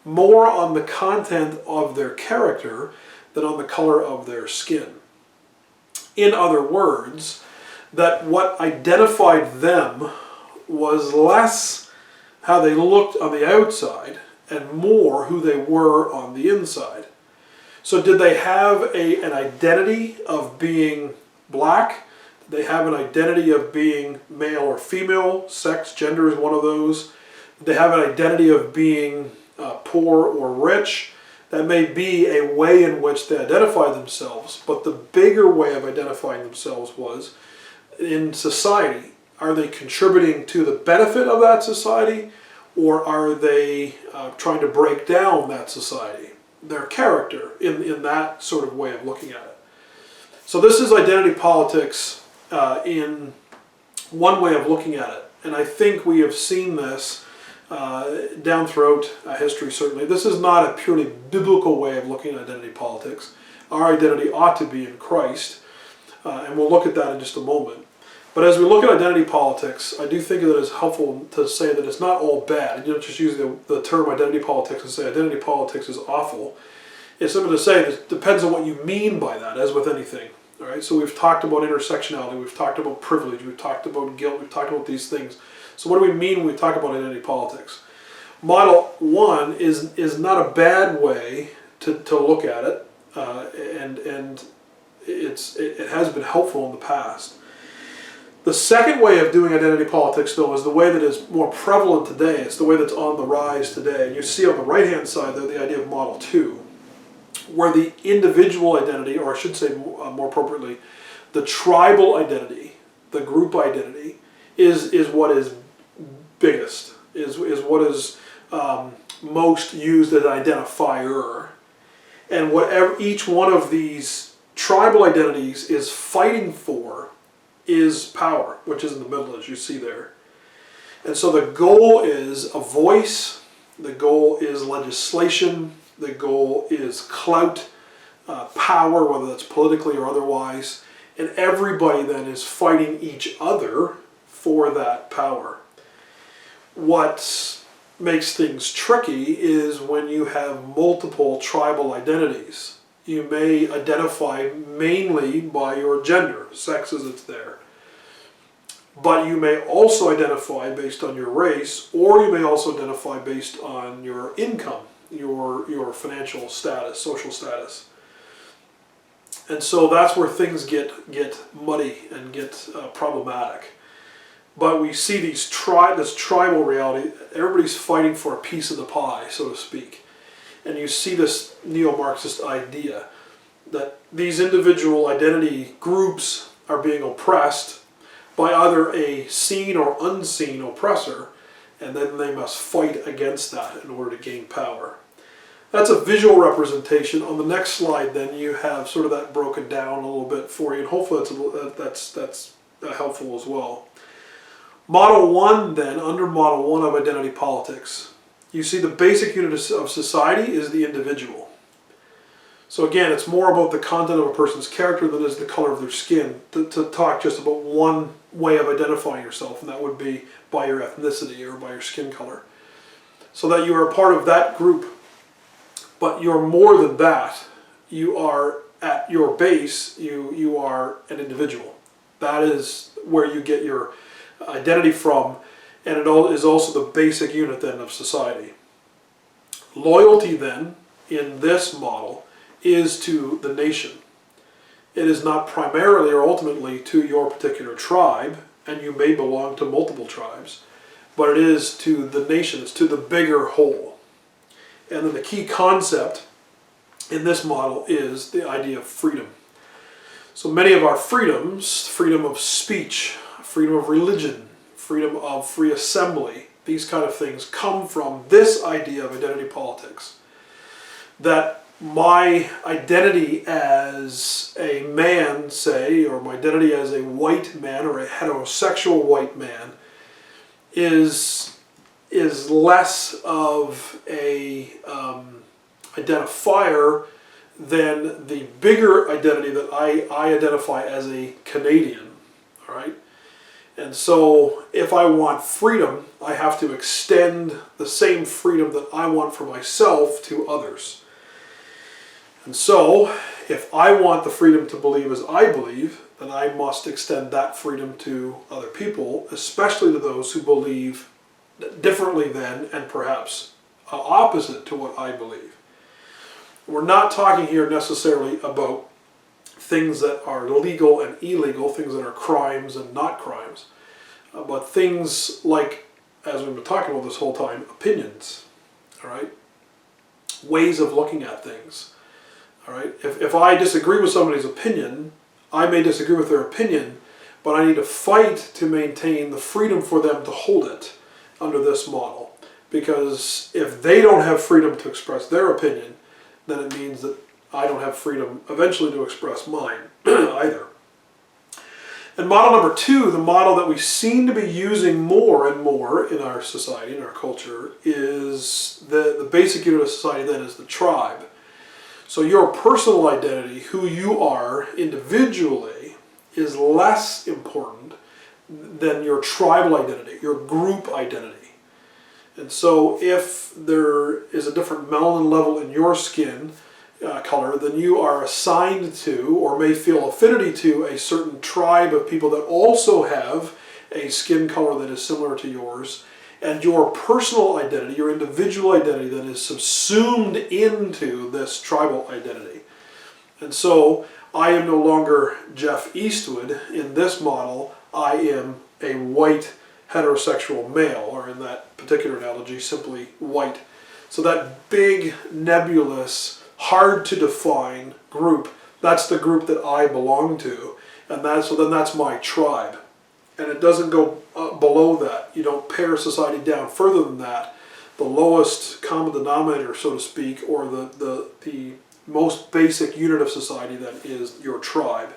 S1: more on the content of their character than on the color of their skin. In other words, that what identified them was less how they looked on the outside and more who they were on the inside. So did they have an identity of being black? Did they have an identity of being male or female? Sex, gender is one of those. Did they have an identity of being poor or rich? That may be a way in which they identify themselves, but the bigger way of identifying themselves was in society. Are they contributing to the benefit of that society, or are they trying to break down that society, their character, in that sort of way of looking at it? So this is identity politics in one way of looking at it. And I think we have seen this down throughout history, certainly. This is not a purely biblical way of looking at identity politics. Our identity ought to be in Christ, and we'll look at that in just a moment. But as we look at identity politics, I do think that it's helpful to say that it's not all bad. You don't just use the term identity politics and say identity politics is awful. It's simply to say that it depends on what you mean by that, as with anything. All right? So we've talked about intersectionality, we've talked about privilege, we've talked about guilt, we've talked about these things. So what do we mean when we talk about identity politics? Model 1 is not a bad way to look at it, and it has been helpful in the past. The second way of doing identity politics, though, is the way that is more prevalent today. It's the way that's on the rise today. And you see on the right-hand side there the idea of Model 2, where the individual identity, or I should say more appropriately, the tribal identity, the group identity, is what is biggest, is what is most used as an identifier. And whatever each one of these tribal identities is fighting for is power, which is in the middle, as you see there. And so the goal is a voice, the goal is legislation, the goal is clout, power, whether that's politically or otherwise, and everybody then is fighting each other for that power. What makes things tricky is when you have multiple tribal identities. You may identify mainly by your gender, sex as it's there. But you may also identify based on your race, or you may also identify based on your income, your financial status, social status. And so that's where things get muddy and get problematic. But we see this tribal reality. Everybody's fighting for a piece of the pie, so to speak. And you see this neo-Marxist idea. that these individual identity groups are being oppressed by either a seen or unseen oppressor, and then they must fight against that in order to gain power. That's a visual representation. On the next slide, then, you have sort of that broken down a little bit for you, and hopefully that's helpful as well. Model 1, then, under Model 1 of identity politics, you see the basic unit of society is the individual. So again, it's more about the content of a person's character than is the color of their skin, to talk just about one way of identifying yourself, and that would be by your ethnicity or by your skin color. So that you are a part of that group, but you're more than that. You are, at your base, you are an individual. That is where you get your identity from, and it is also the basic unit then of society. Loyalty then, in this model, is to the nation. It is not primarily or ultimately to your particular tribe, and you may belong to multiple tribes, but it is to the nation, it's to the bigger whole. And then the key concept in this model is the idea of freedom. So many of our freedoms, freedom of speech, freedom of religion, freedom of free assembly, these kind of things come from this idea of identity politics. That my identity as a man, say, or my identity as a white man or a heterosexual white man is less of a identifier than the bigger identity that I identify as a Canadian, all right? And so if I want freedom, I have to extend the same freedom that I want for myself to others. And so, if I want the freedom to believe as I believe, then I must extend that freedom to other people, especially to those who believe differently than and perhaps opposite to what I believe. We're not talking here necessarily about things that are legal and illegal, things that are crimes and not crimes, but things like, as we've been talking about this whole time, opinions, all right? Ways of looking at things. All right. If I disagree with somebody's opinion, I may disagree with their opinion, but I need to fight to maintain the freedom for them to hold it under this model. Because if they don't have freedom to express their opinion, then it means that I don't have freedom eventually to express mine either. And model number 2, the model that we seem to be using more and more in our society, in our culture, is the basic unit of society then is the tribe. So your personal identity, who you are individually, is less important than your tribal identity, your group identity. And so if there is a different melanin level in your skin color, then you are assigned to or may feel affinity to a certain tribe of people that also have a skin color that is similar to yours. And your personal identity, your individual identity, then is subsumed into this tribal identity. And so I am no longer Jeff Eastwood. In this model, I am a white heterosexual male, or in that particular analogy, simply white. So that big, nebulous, hard to define group, that's the group that I belong to. And so then that's my tribe. And it doesn't go below that. You don't pare society down further than that. The lowest common denominator, so to speak, or the most basic unit of society then is your tribe.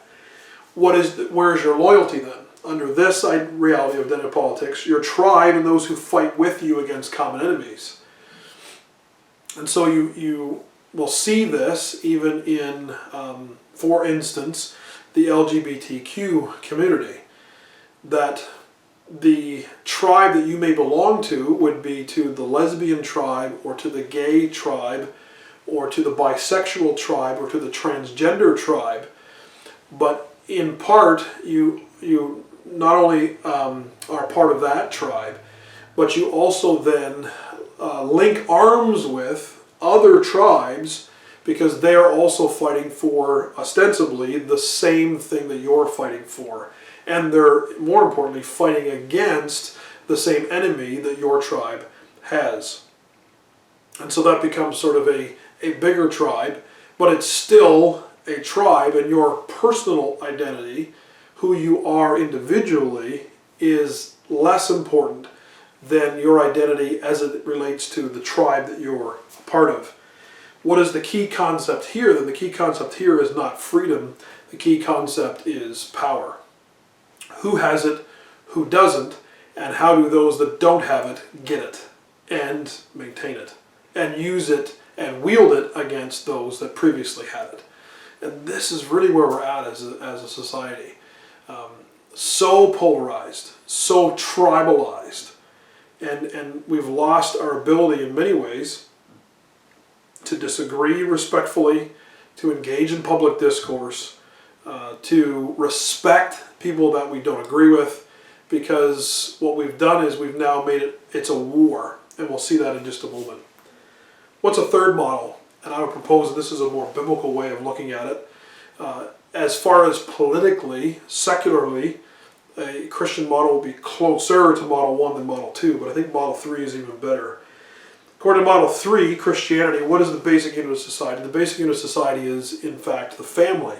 S1: Where is your loyalty then? Under this reality of identity politics, your tribe and those who fight with you against common enemies. And so you will see this even in, for instance, the LGBTQ community. That the tribe that you may belong to would be to the lesbian tribe or to the gay tribe or to the bisexual tribe or to the transgender tribe. But in part, you not only are part of that tribe, but you also then link arms with other tribes because they are also fighting for, ostensibly, the same thing that you're fighting for. And they're, more importantly, fighting against the same enemy that your tribe has. And so that becomes sort of a bigger tribe, but it's still a tribe and your personal identity, who you are individually, is less important than your identity as it relates to the tribe that you're a part of. What is the key concept here? Then the key concept here is not freedom. The key concept is power. Who has it, who doesn't, and how do those that don't have it get it and maintain it and use it and wield it against those that previously had it. And this is really where we're at as a society. So polarized, so tribalized, and we've lost our ability in many ways to disagree respectfully, to engage in public discourse, to respect people that we don't agree with, because what we've done is we've now made it's a war, and we'll see that in just a moment. What's a third model? And I would propose that this is a more biblical way of looking at it. As far as politically, secularly, a Christian model will be closer to Model 1 than Model 2, but I think Model 3 is even better. According to Model 3, Christianity, what is the basic unit of society? The basic unit of society is, in fact, the family.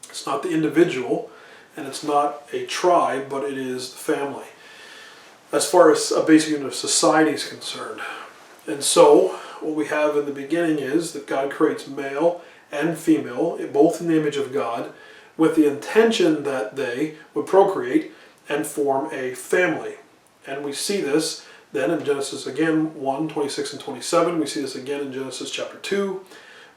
S1: It's not the individual, and it's not a tribe, but it is the family, as far as a basic unit of society is concerned. And so, what we have in the beginning is that God creates male and female, both in the image of God, with the intention that they would procreate and form a family. And we see this then in Genesis again 1, 26 and 27. We see this again in Genesis chapter 2,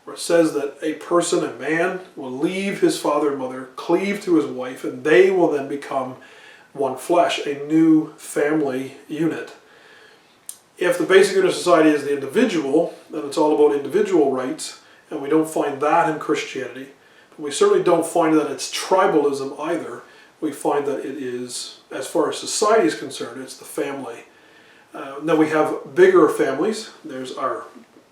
S1: where it says that a person, a man, will leave his father and mother, cleave to his wife, and they will then become one flesh, a new family unit. If the basic unit of society is the individual, then it's all about individual rights, and we don't find that in Christianity. But we certainly don't find that it's tribalism either. We find that it is, as far as society is concerned, it's the family. Now we have bigger families. There's our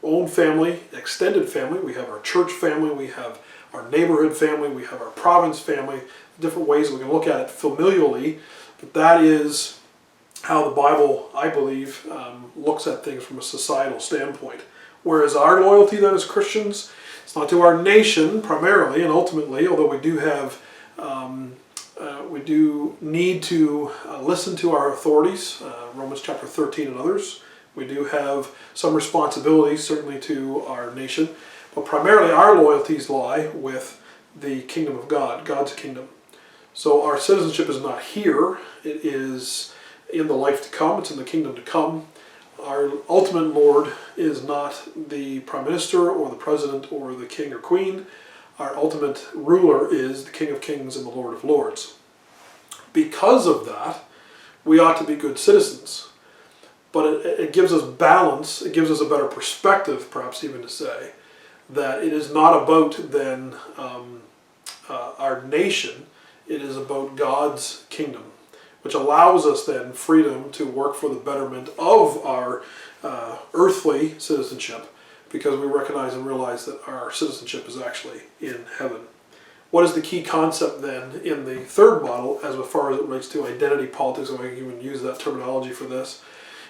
S1: own family, extended family. We have our church family. We have our neighborhood family. We have our province family. Different ways we can look at it familially, but that is how the Bible, I believe, looks at things from a societal standpoint. Whereas our loyalty then as Christians, it's not to our nation primarily and ultimately, although we do have, we do need to listen to our authorities, Romans chapter 13 and others. We do have some responsibilities certainly to our nation, but primarily our loyalties lie with the kingdom of God, God's kingdom. So our citizenship is not here, it is in the life to come, it's in the kingdom to come. Our ultimate Lord is not the Prime Minister or the President or the King or Queen. Our ultimate ruler is the King of Kings and the Lord of Lords. Because of that, we ought to be good citizens. But it gives us balance, it gives us a better perspective, perhaps even to say, that it is not about then our nation, it is about God's kingdom, which allows us then freedom to work for the betterment of our earthly citizenship, because we recognize and realize that our citizenship is actually in heaven. What is the key concept then in the third model, as far as it relates to identity politics, and I can even use that terminology for this,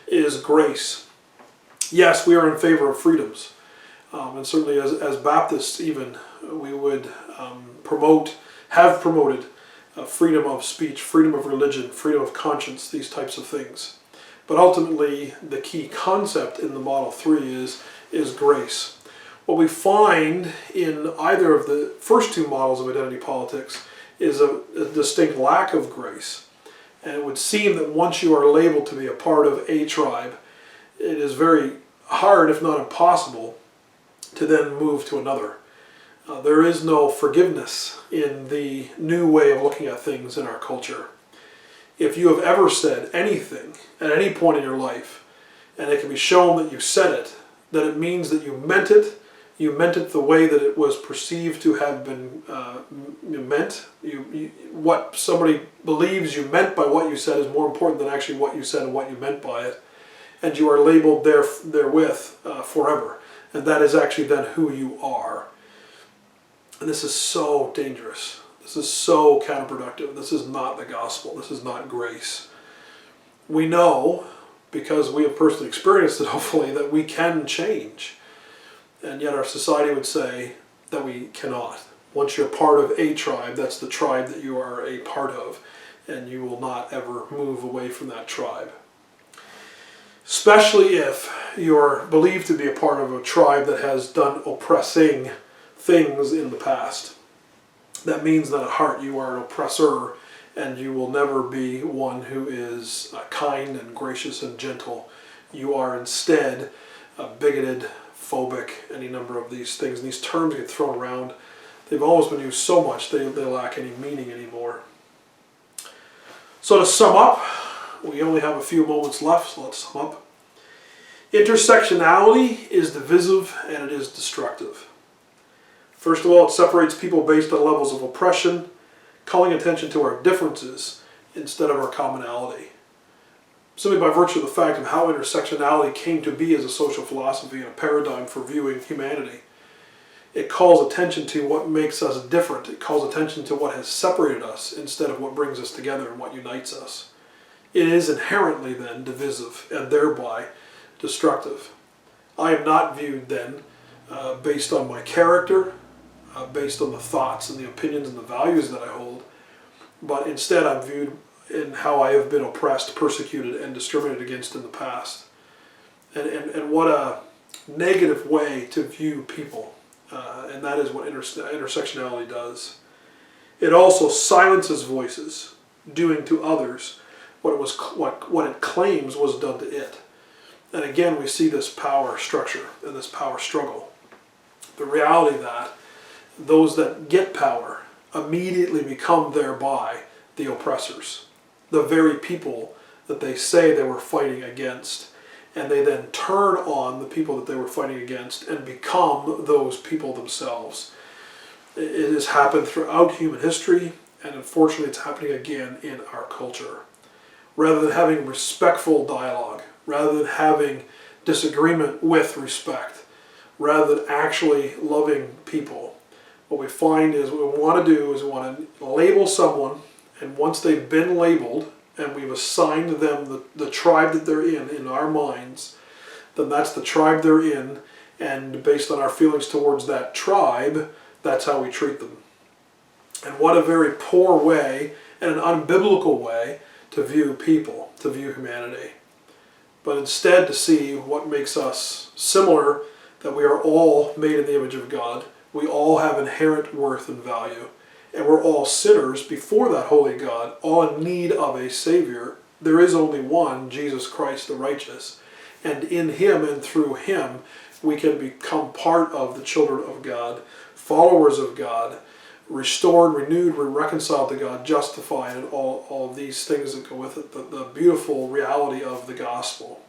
S1: is grace. Yes, we are in favor of freedoms, and certainly as Baptists even, we would have promoted freedom of speech, freedom of religion, freedom of conscience, these types of things. But ultimately, the key concept in the Model 3 is grace. What we find in either of the first two models of identity politics is a distinct lack of grace. And it would seem that once you are labeled to be a part of a tribe, it is very hard, if not impossible, to then move to another. There is no forgiveness in the new way of looking at things in our culture. If you have ever said anything at any point in your life, and it can be shown that you said it, that it means that you meant it the way that it was perceived to have been meant. What somebody believes you meant by what you said is more important than actually what you said and what you meant by it. And you are labeled therewith forever. And that is actually then who you are. And this is so dangerous. This is so counterproductive. This is not the gospel. This is not grace. We know, because we have personally experienced it hopefully, that we can change. And yet our society would say, that we cannot. Once you're part of a tribe, that's the tribe that you are a part of, and you will not ever move away from that tribe. Especially if you're believed to be a part of a tribe that has done oppressing things in the past. That means that at heart you are an oppressor, and you will never be one who is kind and gracious and gentle. You are instead bigoted, phobic, any number of these things. And these terms get thrown around. They've always been used so much they lack any meaning anymore. So to sum up, we only have a few moments left, so let's sum up. Intersectionality is divisive and it is destructive. First of all, it separates people based on levels of oppression, calling attention to our differences instead of our commonality. Simply by virtue of the fact of how intersectionality came to be as a social philosophy and a paradigm for viewing humanity. It calls attention to what makes us different. It calls attention to what has separated us instead of what brings us together and what unites us. It is inherently then divisive and thereby destructive. I am not viewed then based on my character, based on the thoughts and the opinions and the values that I hold, but instead I'm viewed in how I have been oppressed, persecuted, and discriminated against in the past. And what a negative way to view people. And that is what intersectionality does. It also silences voices, doing to others what it claims was done to it. And again, we see this power structure and this power struggle. The reality that those that get power immediately become thereby the oppressors, the very people that they say they were fighting against. And they then turn on the people that they were fighting against and become those people themselves. It has happened throughout human history, and unfortunately it's happening again in our culture. Rather than having respectful dialogue, rather than having disagreement with respect, rather than actually loving people, what we find is what we want to do is we want to label someone, and once they've been labeled, and we've assigned them the tribe that they're in our minds, then that's the tribe they're in, and based on our feelings towards that tribe, that's how we treat them. And what a very poor way, and an unbiblical way, to view people, to view humanity. But instead to see what makes us similar, that we are all made in the image of God, we all have inherent worth and value, and we're all sinners before that holy God, all in need of a Savior. There is only one, Jesus Christ the righteous. And in Him and through Him, we can become part of the children of God, followers of God, restored, renewed, reconciled to God, justified, and all of these things that go with it, the beautiful reality of the gospel.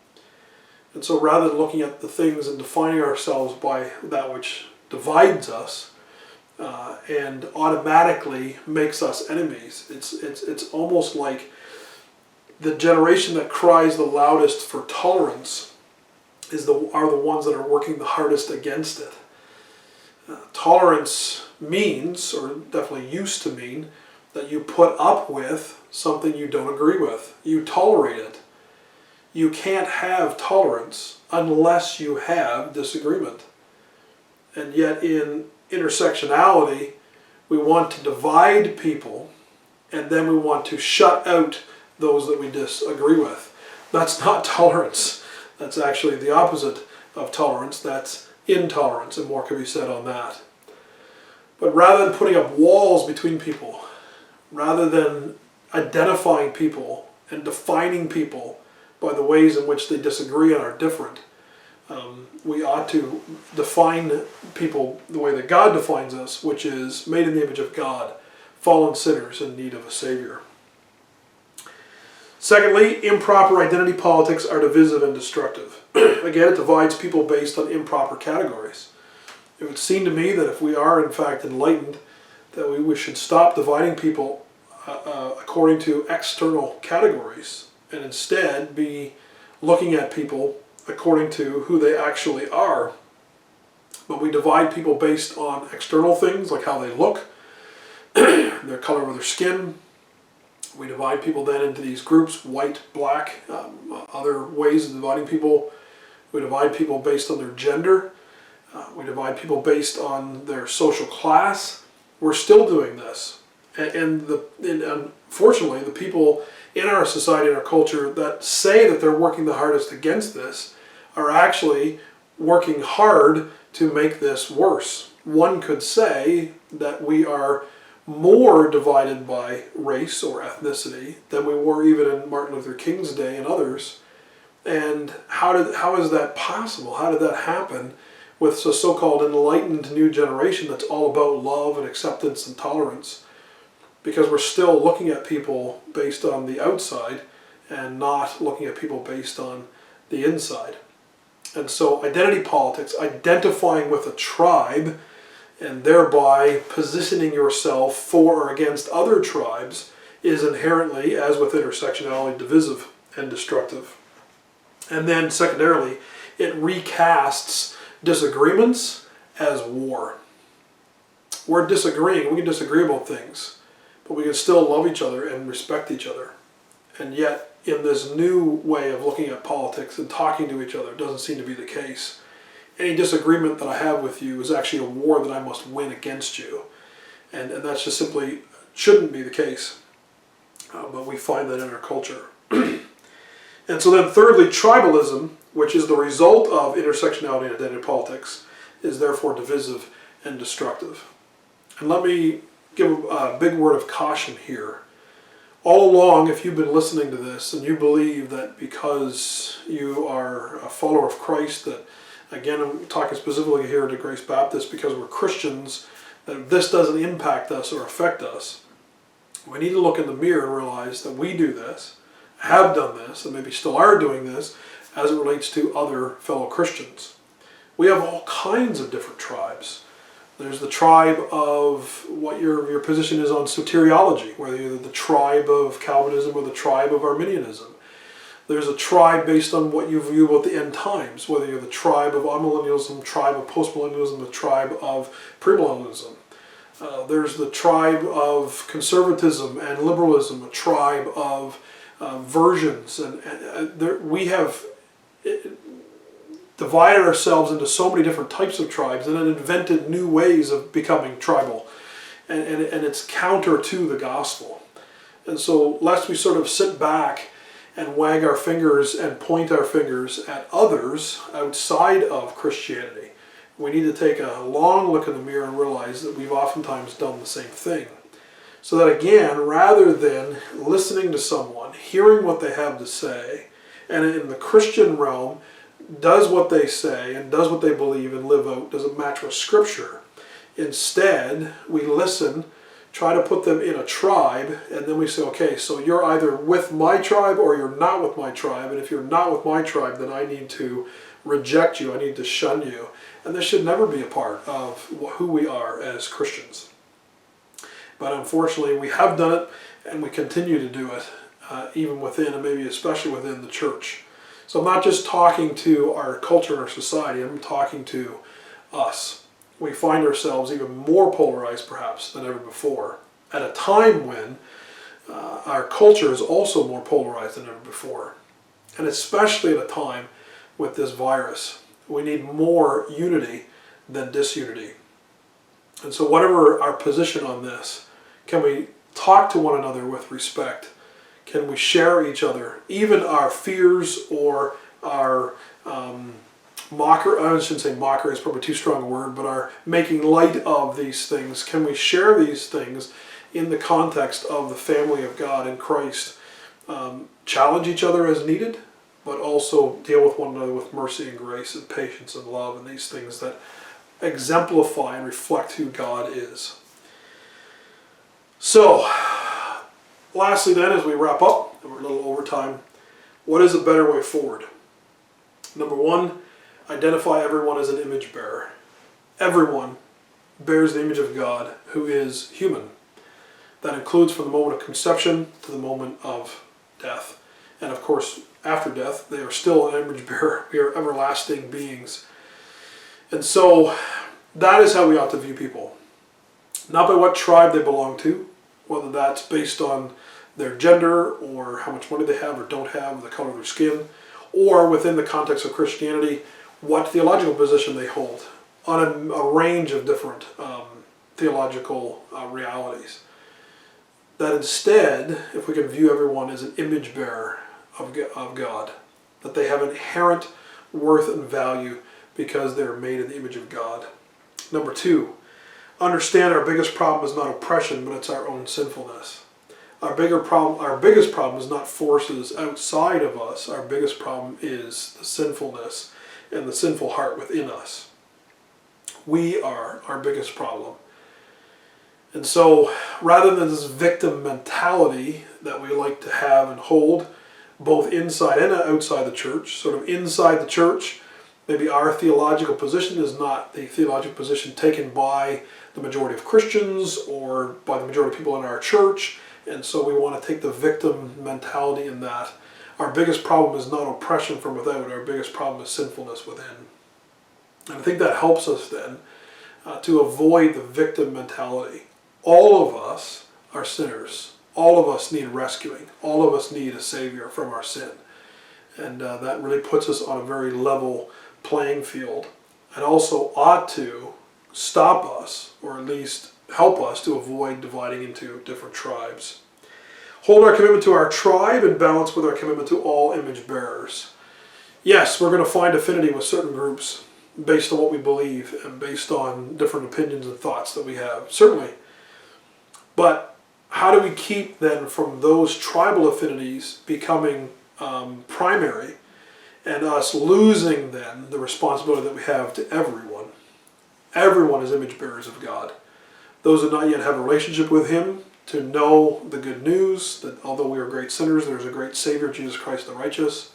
S1: And so rather than looking at the things and defining ourselves by that which divides us, and automatically makes us enemies. It's almost like the generation that cries the loudest for tolerance are the ones that are working the hardest against it. Tolerance means, or definitely used to mean, that you put up with something you don't agree with. You tolerate it. You can't have tolerance unless you have disagreement. And yet in intersectionality, we want to divide people, and then we want to shut out those that we disagree with. That's not tolerance. That's actually the opposite of tolerance. That's intolerance, and more can be said on that. But rather than putting up walls between people, rather than identifying people and defining people by the ways in which they disagree and are different, we ought to define people the way that God defines us, which is made in the image of God, fallen sinners in need of a Savior. Secondly, improper identity politics are divisive and destructive. Again, it divides people based on improper categories. It would seem to me that if we are in fact enlightened, that we should stop dividing people according to external categories, and instead be looking at people according to who they actually are. But we divide people based on external things, like how they look, their color of their skin. We divide people then into these groups, white, black, other ways of dividing people. We divide people based on their gender. we divide people based on their social class. We're still doing this. And unfortunately, the people in our society and our culture that say that they're working the hardest against this are actually working hard to make this worse. One could say that we are more divided by race or ethnicity than we were even in Martin Luther King's day and others. And how is that possible? How did that happen with a so-called enlightened new generation that's all about love and acceptance and tolerance? Because we're still looking at people based on the outside and not looking at people based on the inside. And so identity politics, identifying with a tribe and thereby positioning yourself for or against other tribes, is inherently, as with intersectionality, divisive and destructive. And then secondarily, it recasts disagreements as war. We're disagreeing, we can disagree about things, but we can still love each other and respect each other. And yet, in this new way of looking at politics and talking to each other, it doesn't seem to be the case. Any disagreement that I have with you is actually a war that I must win against you. And that's just simply shouldn't be the case. But we find that in our culture. And so then thirdly, tribalism, which is the result of intersectionality and identity politics, is therefore divisive and destructive. And let me give a big word of caution here. All along, if you've been listening to this and you believe that because you are a follower of Christ, that, again, I'm talking specifically here to Grace Baptist because we're Christians, that this doesn't impact us or affect us, we need to look in the mirror and realize that we do this, have done this, and maybe still are doing this as it relates to other fellow Christians. We have all kinds of different tribes. There's the tribe of what your position is on soteriology, whether you're the tribe of Calvinism or the tribe of Arminianism. There's a tribe based on what you view about the end times, whether you're the tribe of amillennialism, tribe of postmillennialism, the tribe of premillennialism. There's the tribe of conservatism and liberalism, a tribe of versions. We have divided ourselves into so many different types of tribes and then invented new ways of becoming tribal. And it's counter to the gospel. And so lest we sort of sit back and wag our fingers and point our fingers at others outside of Christianity, we need to take a long look in the mirror and realize that we've oftentimes done the same thing. So that again, rather than listening to someone, hearing what they have to say, and in the Christian realm, does what they say and does what they believe and live out, does it match with Scripture? Instead, we listen, try to put them in a tribe, and then we say, okay, so you're either with my tribe or you're not with my tribe, and if you're not with my tribe, then I need to reject you, I need to shun you. And this should never be a part of who we are as Christians. But unfortunately, we have done it, and we continue to do it, even within, and maybe especially within the church. So I'm not just talking to our culture and our society, I'm talking to us. We find ourselves even more polarized, perhaps, than ever before, at a time when our culture is also more polarized than ever before. And especially at a time with this virus, we need more unity than disunity. And so whatever our position on this, can we talk to one another with respect? Can we share each other, even our fears or our I shouldn't say mockery, it's probably too strong a word, but our making light of these things? Can we share these things in the context of the family of God in Christ? Challenge each other as needed, but also deal with one another with mercy and grace and patience and love and these things that exemplify and reflect who God is. So, lastly then, as we wrap up, and we're a little over time, what is a better way forward? Number one, identify everyone as an image bearer. Everyone bears the image of God who is human. That includes from the moment of conception to the moment of death. And of course, after death, they are still an image bearer. We are everlasting beings. And so, that is how we ought to view people. Not by what tribe they belong to, whether that's based on their gender or how much money they have or don't have, or the color of their skin, or within the context of Christianity, what theological position they hold on a range of different theological realities. That instead, if we can view everyone as an image bearer of God, that they have inherent worth and value because they're made in the image of God. Number two, understand our biggest problem is not oppression, but it's our own sinfulness. Our biggest problem is not forces outside of us. Our biggest problem is the sinfulness and the sinful heart within us. We are our biggest problem. And so, rather than this victim mentality that we like to have and hold, both inside and outside the church, sort of inside the church, maybe our theological position is not the theological position taken by the majority of Christians or by the majority of people in our church, and so we want to take the victim mentality in that. Our biggest problem is not oppression from without, our biggest problem is sinfulness within. And I think that helps us then to avoid the victim mentality. All of us are sinners. All of us need rescuing. All of us need a Savior from our sin. And that really puts us on a very level playing field, and also ought to stop us, or at least help us to avoid dividing into different tribes. Hold our commitment to our tribe in balance with our commitment to all image bearers. Yes, we're going to find affinity with certain groups based on what we believe and based on different opinions and thoughts that we have, certainly. But how do we keep then from those tribal affinities becoming primary, and us losing then the responsibility that we have to everyone? Everyone is image bearers of God. Those that not yet have a relationship with Him, to know the good news that although we are great sinners, there is a great Savior, Jesus Christ the righteous.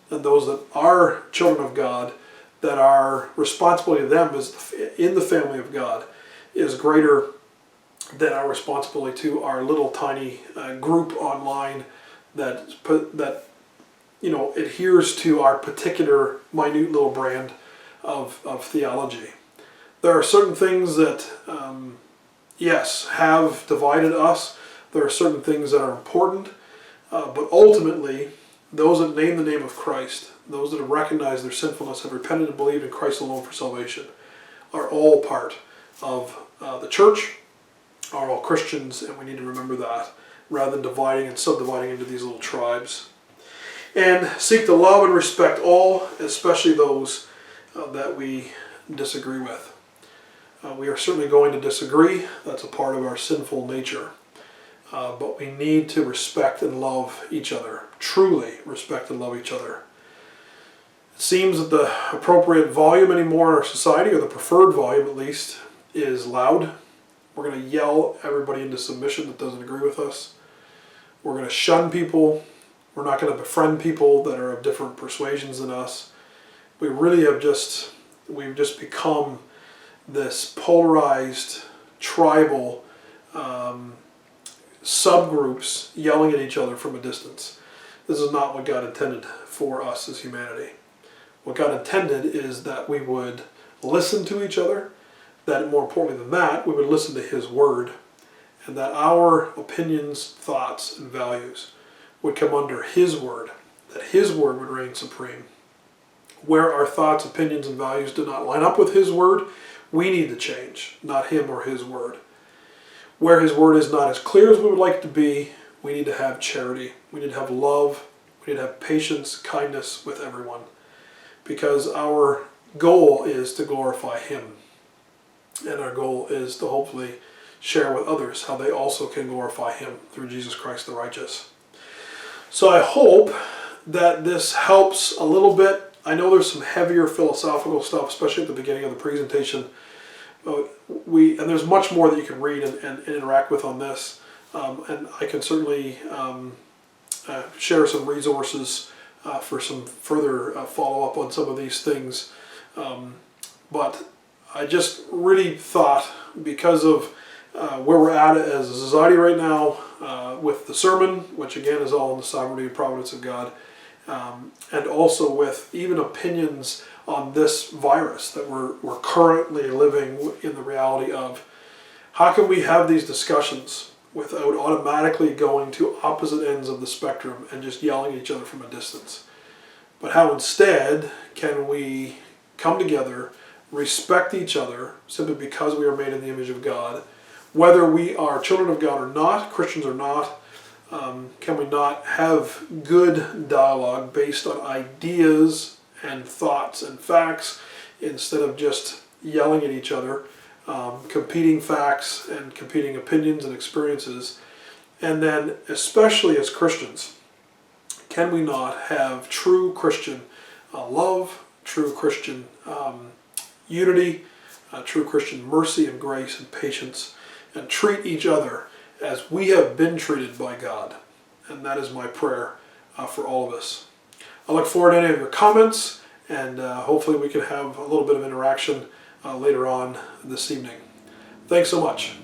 S1: And those that are children of God, that our responsibility to them is in the family of God is greater than our responsibility to our little tiny group online that adheres to our particular minute little brand of theology. There are certain things that, yes, have divided us. There are certain things that are important, but ultimately, those that name the name of Christ, those that have recognized their sinfulness, have repented and believed in Christ alone for salvation, are all part of the church, are all Christians, and we need to remember that, rather than dividing and subdividing into these little tribes. And seek to love and respect all, especially those that we disagree with. We are certainly going to disagree. That's a part of our sinful nature. But we need to respect and love each other. Truly respect and love each other. It seems that the appropriate volume anymore in our society, or the preferred volume at least, is loud. We're going to yell everybody into submission that doesn't agree with us. We're going to shun people. We're not going to befriend people that are of different persuasions than us. We've just become this polarized, tribal subgroups yelling at each other from a distance. This is not what God intended for us as humanity. What God intended is that we would listen to each other, that more importantly than that, we would listen to His Word, and that our opinions, thoughts, and values would come under His Word, that His Word would reign supreme. Where our thoughts, opinions, and values do not line up with His Word, we need to change, not Him or His Word. Where His Word is not as clear as we would like it to be, we need to have charity. We need to have love. We need to have patience, kindness with everyone. Because our goal is to glorify Him. And our goal is to hopefully share with others how they also can glorify Him through Jesus Christ the righteous. So I hope that this helps a little bit. I know there's some heavier philosophical stuff, especially at the beginning of the presentation. And there's much more that you can read and interact with on this. And I can certainly share some resources for some further follow-up on some of these things. But I just really thought, because of where we're at as a society right now, with the sermon, which again is all in the sovereignty and providence of God, and also with even opinions on this virus that we're currently living in the reality of, how can we have these discussions without automatically going to opposite ends of the spectrum and just yelling at each other from a distance? But how instead can we come together, respect each other simply because we are made in the image of God, whether we are children of God or not, Christians or not? Can we not have good dialogue based on ideas and thoughts and facts instead of just yelling at each other, competing facts and competing opinions and experiences? And then, especially as Christians, can we not have true Christian love, true Christian unity, true Christian mercy and grace and patience, and treat each other as we have been treated by God? And that is my prayer for all of us. I look forward to any of your comments, and hopefully we can have a little bit of interaction later on this evening. Thanks so much.